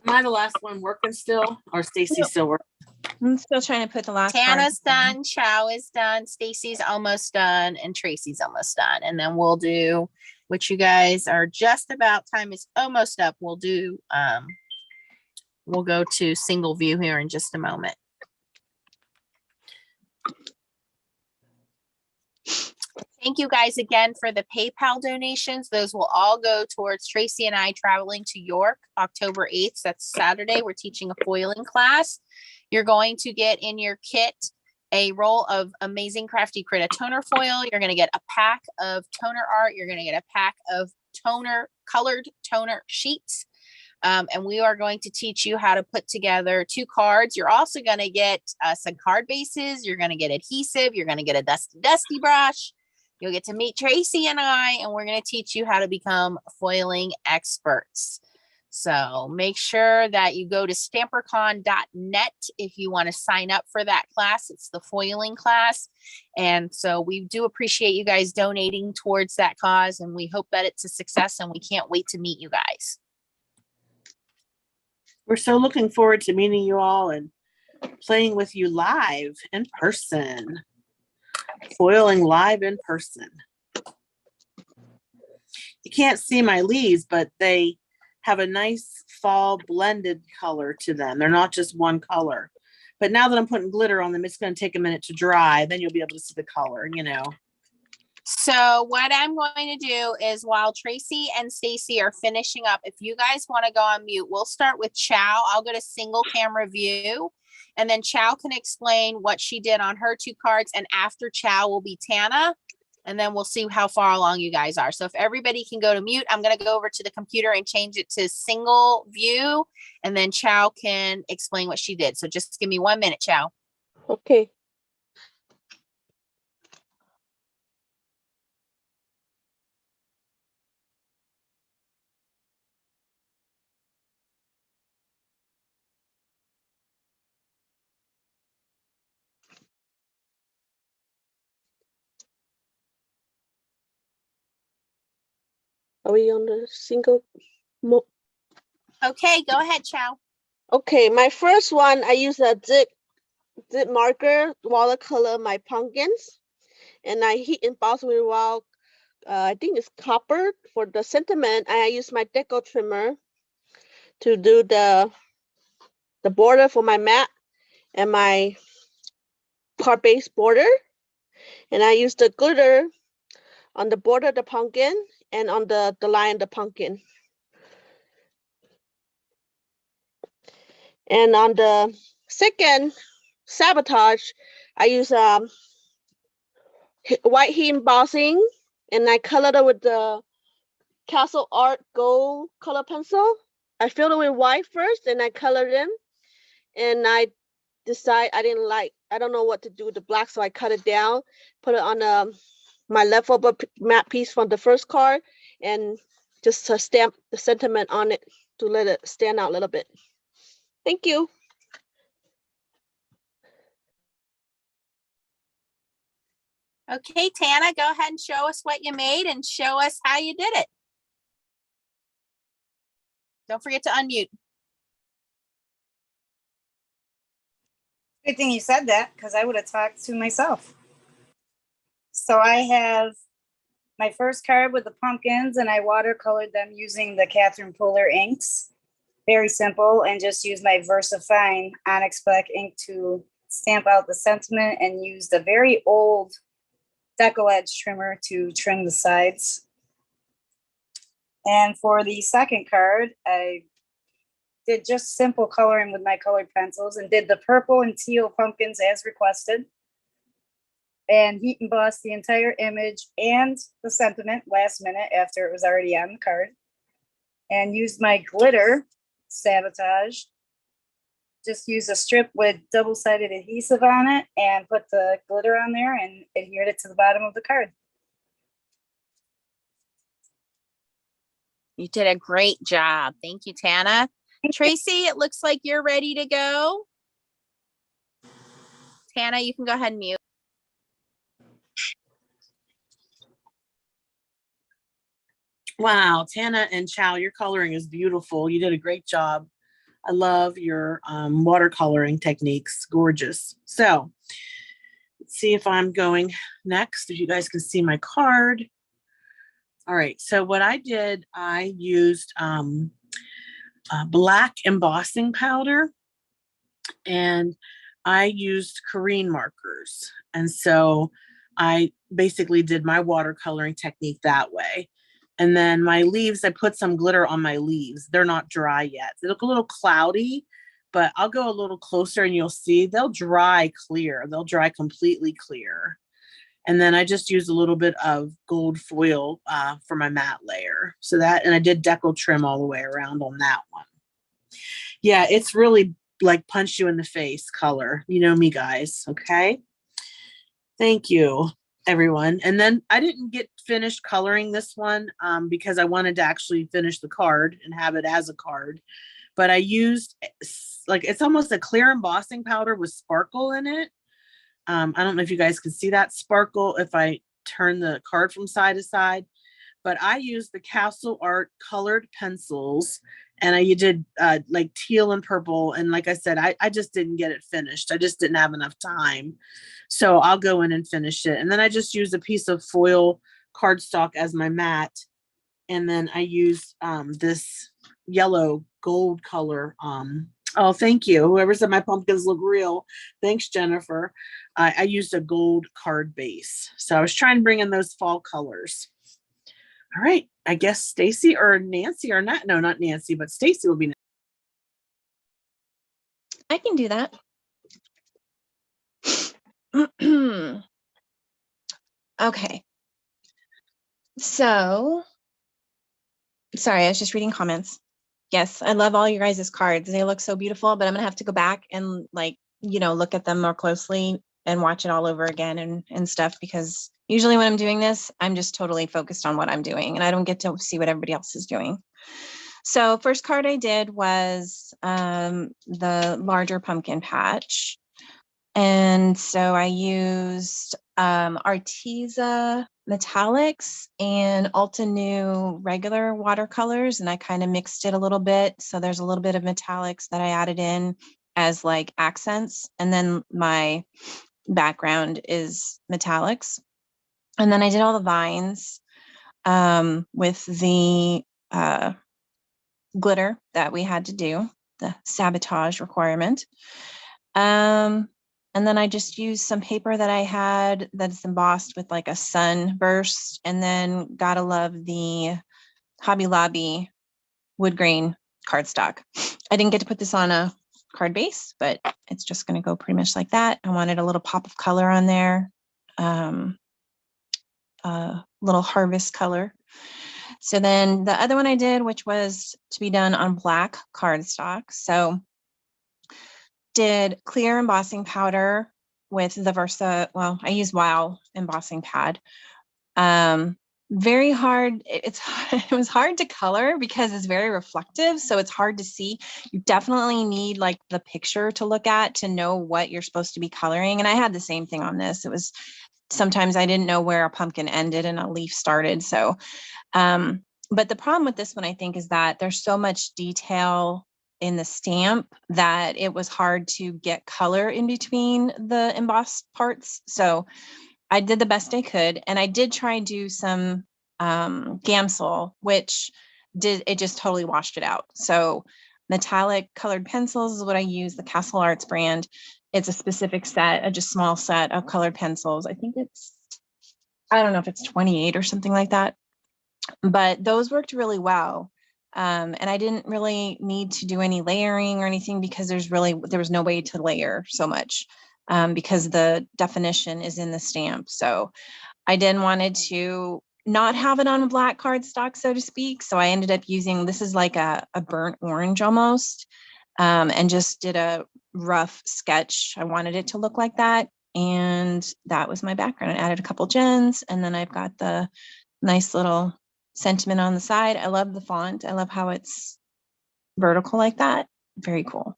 Am I the last one working still? Or Stacy's still working? I'm still trying to put the last Tanna's card. done, Chow is done, Stacy's almost done, and Tracy's almost done. And then we'll do, which you guys are just about, time is almost up. We'll do, we'll go to single view here in just a moment. Thank you guys again for the PayPal donations. Those will all go towards Tracy and I traveling to York October 8th. That's Saturday. We're teaching a foiling class. You're going to get in your kit a roll of Amazing Crafty Critta toner foil. You're going to get a pack of toner art. You're going to get a pack of colored toner sheets. And we are going to teach you how to put together 2 cards. You're also going to get some card bases. You're going to get adhesive. You're going to get a dusty brush. You'll get to meet Tracy and I, and we're going to teach you how to become foiling experts. So make sure that you go to stampercon.net if you want to sign up for that class. It's the foiling class. And so we do appreciate you guys donating towards that cause, and we hope that it's a success, and we can't wait to meet you guys. We're so looking forward to meeting you all and playing with you live in person. Foiling live in person. You can't see my leaves, but they have a nice fall blended color to them. They're not just one color. But now that I'm putting glitter on them, it's going to take a minute to dry. Then you'll be able to see the color, you know. So what I'm going to do is, while Tracy and Stacy are finishing up, if you guys want to go on mute, we'll start with Chow. I'll go to single camera view, and then Chow can explain what she did on her 2 cards. And after Chow will be Tanna, and then we'll see how far along you guys are. So if everybody can go to mute, I'm going to go over to the computer and change it to single view, and then Chow can explain what she did. So just give me 1 minute, Chow. Okay. Are we on the single? Okay, go ahead, Chow. Okay, my first one, I use a dip marker, watercolor my pumpkins, and I heat emboss with raw, I think it's copper for the sentiment. And I use my deco trimmer to do the border for my mat and my card base border. And I use the glitter on the border of the pumpkin and on the line of the pumpkin. And on the second Sabotage, I use white heat embossing, and I colored it with the Castle Art Gold color pencil. I filled it with white first, and I colored them. And I decide I don't know what to do with the black, so I cut it down, put it on my leftover matte piece from the first card, and just to stamp the sentiment on it to let it stand out a little bit. Thank you. Okay, Tanna, go ahead and show us what you made and show us how you did it. Don't forget to unmute. Good thing you said that, because I would have talked to myself. So I have my first card with the pumpkins, and I watercolored them using the Catherine Puller inks. Very simple, and just use my VersaFine Onyx Black ink to stamp out the sentiment, and use the very old Deco Edge trimmer to trim the sides. And for the second card, I did just simple coloring with my colored pencils and did the purple and teal pumpkins as requested. And heat embossed the entire image and the sentiment last minute after it was already on the card. And used my glitter, Sabotage. Just use a strip with double-sided adhesive on it and put the glitter on there and adhered it to the bottom of the card. You did a great job. Thank you, Tanna. Tracy, it looks like you're ready to go. Tanna, you can go ahead and mute. Wow, Tanna and Chow, your coloring is beautiful. You did a great job. I love your watercoloring techniques. Gorgeous. So let's see if I'm going next, if you guys can see my card. All right, so what I did, I used black embossing powder, and I used Korean markers. And so I basically did my watercoloring technique that way. And then my leaves, I put some glitter on my leaves. They're not dry yet. They look a little cloudy, but I'll go a little closer and you'll see they'll dry clear. They'll dry completely clear. And then I just used a little bit of gold foil for my matte layer. So that, and I did decal trim all the way around on that one. Yeah, it's really like punch you in the face color. You know me, guys. Okay. Thank you, everyone. And then I didn't get finished coloring this one because I wanted to actually finish the card and have it as a card. But I used like, it's almost a clear embossing powder with sparkle in it. I don't know if you guys can see that sparkle if I turn the card from side to side, but I used the Castle Art colored pencils and I did like teal and purple. And like I said, I just didn't get it finished. I just didn't have enough time. So I'll go in and finish it. And then I just used a piece of foil cardstock as my mat. And then I used this yellow gold color. Oh, thank you. Whoever said my pumpkins look real. Thanks, Jennifer. I used a gold card base. So I was trying to bring in those fall colors. All right. I guess Stacy or Nancy or not. No, not Nancy, but Stacy will be next. I can do that. Okay. So, sorry, I was just reading comments. Yes, I love all your guys' cards. They look so beautiful, but I'm gonna have to go back and like, you know, look at them more closely and watch it all over again and stuff, because usually when I'm doing this, I'm just totally focused on what I'm doing and I don't get to see what everybody else is doing. So first card I did was the larger pumpkin patch. And so I used Arteza metallics and Ulta New regular watercolors, and I kind of mixed it a little bit. So there's a little bit of metallics that I added in as like accents. And then my background is metallics. And then I did all the vines with the glitter that we had to do, the Sabotage requirement. And then I just used some paper that I had that's embossed with like a sunburst, and then gotta love the Hobby Lobby wood grain cardstock. I didn't get to put this on a card base, but it's just gonna go pretty much like that. I wanted a little pop of color on there, little harvest color. So then the other one I did, which was to be done on black cardstock. So did clear embossing powder with the Versa. Well, I use Wow embossing pad. Very hard. It was hard to color because it's very reflective. So it's hard to see. You definitely need like the picture to look at to know what you're supposed to be coloring. And I had the same thing on this. It was sometimes I didn't know where a pumpkin ended and a leaf started. So, but the problem with this one, I think, is that there's so much detail in the stamp that it was hard to get color in between the embossed parts. So I did the best I could. And I did try and do some Gamsol, which it just totally washed it out. So metallic colored pencils is what I use, the Castle Arts brand. It's a specific set, a just small set of colored pencils. I think I don't know if it's 28 or something like that, but those worked really well. And I didn't really need to do any layering or anything because there was no way to layer so much because the definition is in the stamp. So I then wanted to not have it on a black cardstock, so to speak. So I ended up using, this is like a burnt orange almost, and just did a rough sketch. I wanted it to look like that. And that was my background. I added a couple gems, and then I've got the nice little sentiment on the side. I love the font. I love how it's vertical like that. Very cool.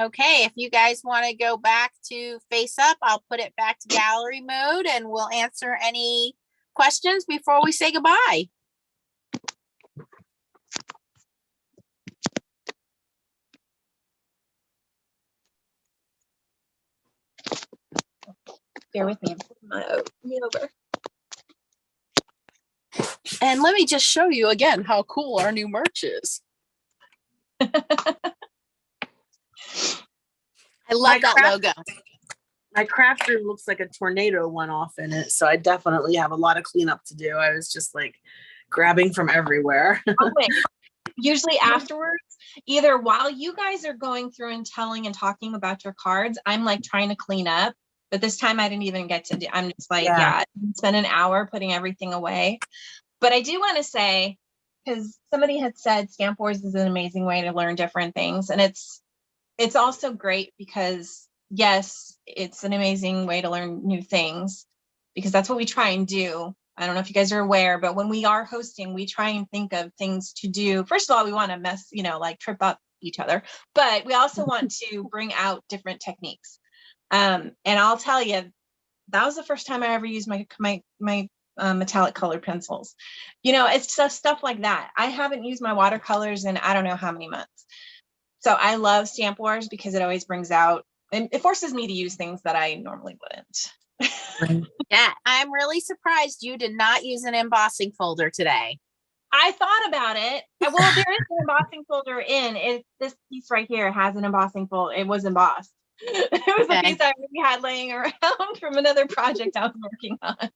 Okay, if you guys want to go back to face up, I'll put it back to gallery mode and we'll answer any questions before we say goodbye. Bear with me. Me over. And let me just show you again how cool our new merch is. I love that logo. My craft room looks like a tornado went off in it, so I definitely have a lot of cleanup to do. I was just like grabbing from everywhere. Usually afterwards, either while you guys are going through and telling and talking about your cards, I'm like trying to clean up. But this time I didn't even get to do, I'm just like, spend an hour putting everything away. But I do want to say, because somebody had said Stamp Wars is an amazing way to learn different things. And it's also great because, yes, it's an amazing way to learn new things, because that's what we try and do. I don't know if you guys are aware, but when we are hosting, we try and think of things to do. First of all, we want to like trip up each other, but we also want to bring out different techniques. And I'll tell you, that was the first time I ever used my metallic colored pencils. It's just stuff like that. I haven't used my watercolors in I don't know how many months. So I love Stamp Wars because it always brings out, and it forces me to use things that I normally wouldn't. Yeah, I'm really surprised you did not use an embossing folder today. I thought about it. Well, there is an embossing folder in. This piece right here has an embossing folder. It was embossed. It was a piece I already had laying around from another project I was working on.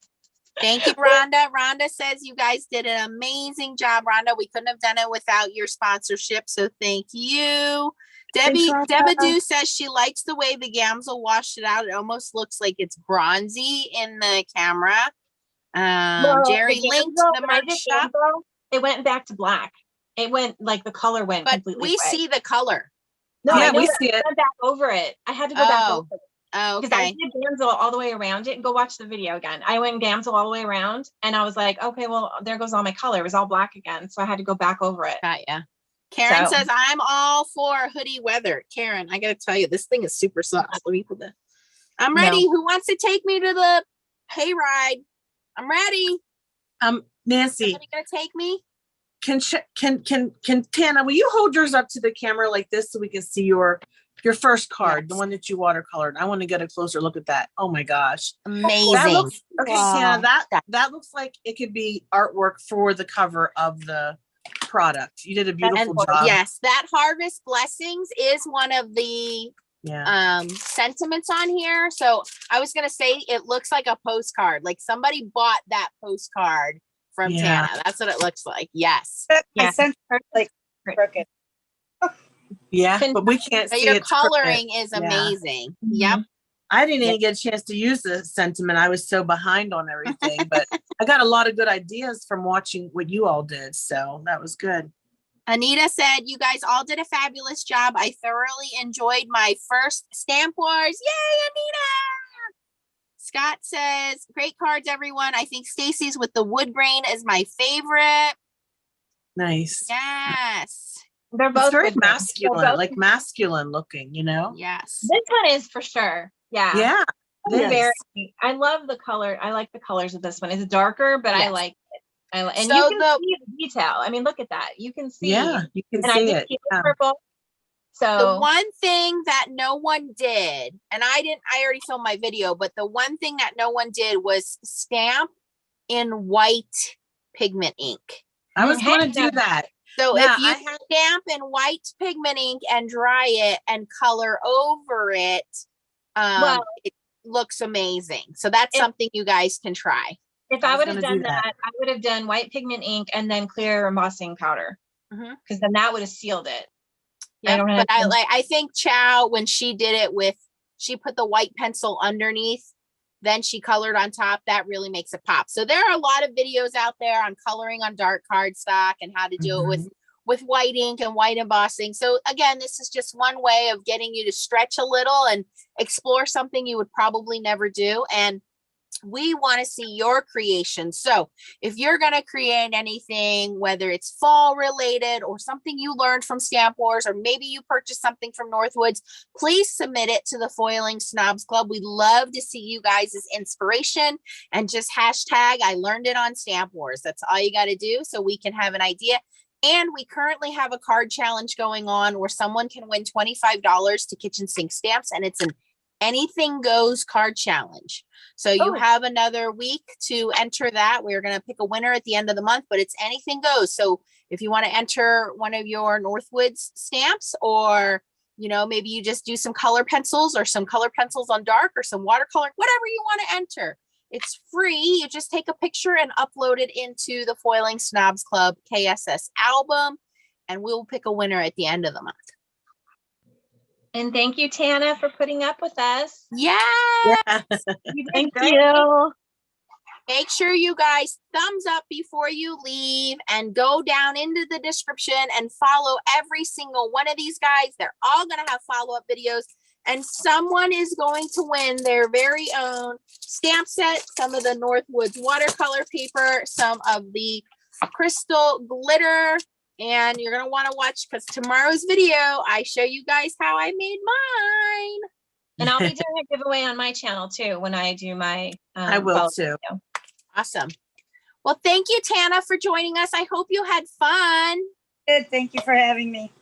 Thank you, Rhonda. Rhonda says you guys did an amazing job. Rhonda, we couldn't have done it without your sponsorship, so thank you. Debadoo says she likes the way the Gamsel washed it out. It almost looks like it's bronzy in the camera. Jerry linked the merch shop. It went back to black. It went like the color went completely we see the color. No, yeah, I know we see it. I went back over it. I had to go back over it. Oh, because I okay. did Gamsel all the way around it. Go watch the video again. I went Gamsel all the way around, and I was like, okay, well, there goes all my color. It was all black again, so I had to go back over it. Got ya. Karen says, I'm all for hoodie weather. Karen, I gotta tell you, this thing is super soft. Let me put that. I'm ready. Who wants to take me to the hayride? I'm ready. Nancy, somebody gonna take me? Can Tana, will you hold yours up to the camera like this so we can see your first card, the one that you watercolored? I want to get a closer look at that. Oh my gosh. Amazing. That looks, okay, Tana, that looks like it could be artwork for the cover of the product. You did a beautiful job. Yes, that Harvest Blessings is one of the sentiments on here. So I was gonna say it looks like a postcard. Like somebody bought that postcard from Tana. That's what it looks like. Yes. I sent her like crooked. Yeah, but we can't see your it. coloring is amazing. Yep. I didn't even get a chance to use the sentiment. I was so behind on everything, but I got a lot of good ideas from watching what you all did. So that was good. Anita said, you guys all did a fabulous job. I thoroughly enjoyed my first Stamp Wars. Yay, Anita! Scott says, great cards, everyone. I think Stacy's with the wood grain is my favorite. Nice. Yes. They're both very masculine, like masculine looking, you know? Yes. This one is for sure. Yeah. Yeah. Very, I love the color. I like the colors of this one. It's darker, but I like it. And so you can see the detail. I mean, look at that. You can see. Yeah, you can and see I did it. keep it purple. So the one thing that no one did, and I already filmed my video, but the one thing that no one did was stamp in white pigment ink. I was going to do that. So if you stamp in white pigment ink and dry it and color over it, it looks amazing. So that's something you guys can try. If I would have done that, I would have done white pigment ink and then clear embossing powder, because then that would have sealed it. Yeah, but I think Chow, when she did it she put the white pencil underneath, then she colored on top. That really makes it pop. So there are a lot of videos out there on coloring on dark cardstock and how to do it with white ink and white embossing. So again, this is just one way of getting you to stretch a little and explore something you would probably never do. And we want to see your creation. So if you're going to create anything, whether it's fall related or something you learned from Stamp Wars, or maybe you purchased something from Northwoods, please submit it to the Foiling Snobs Club. We love to see you guys' inspiration, and just hashtag I learned it on Stamp Wars. That's all you got to do so we can have an idea. And we currently have a card challenge going on where someone can win $25 to kitchen sink stamps, and it's an anything goes card challenge. So you have another week to enter that. We're going to pick a winner at the end of the month, but it's anything goes. So if you want to enter one of your Northwoods stamps or You know, maybe you just do some color pencils or some color pencils on dark or some watercolor, whatever you want to enter. It's free. You just take a picture and upload it into the Foiling Snobs Club KSS album, and we'll pick a winner at the end of the month. And thank you, Tana, for putting up with us. Yes. You did Thank great. you. Make sure you guys thumbs up before you leave and go down into the description and follow every single one of these guys. They're all going to have follow-up videos, and someone is going to win their very own stamp set, some of the Northwoods watercolor paper, some of the crystal glitter, and you're going to want to watch because tomorrow's video, I show you guys how I made mine. And I'll be doing a giveaway on my channel too when I do my I will follow-up too. video. Awesome. Well, thank you, Tana, for joining us. I hope you had fun. Good. Thank you for having me.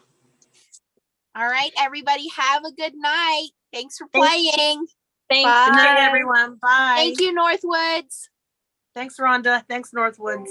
All right, everybody, have a good night. Thanks for playing. Thanks. Good night, Bye. everyone. Bye. Thank you, Northwoods. Thanks, Rhonda. Thanks, Northwoods.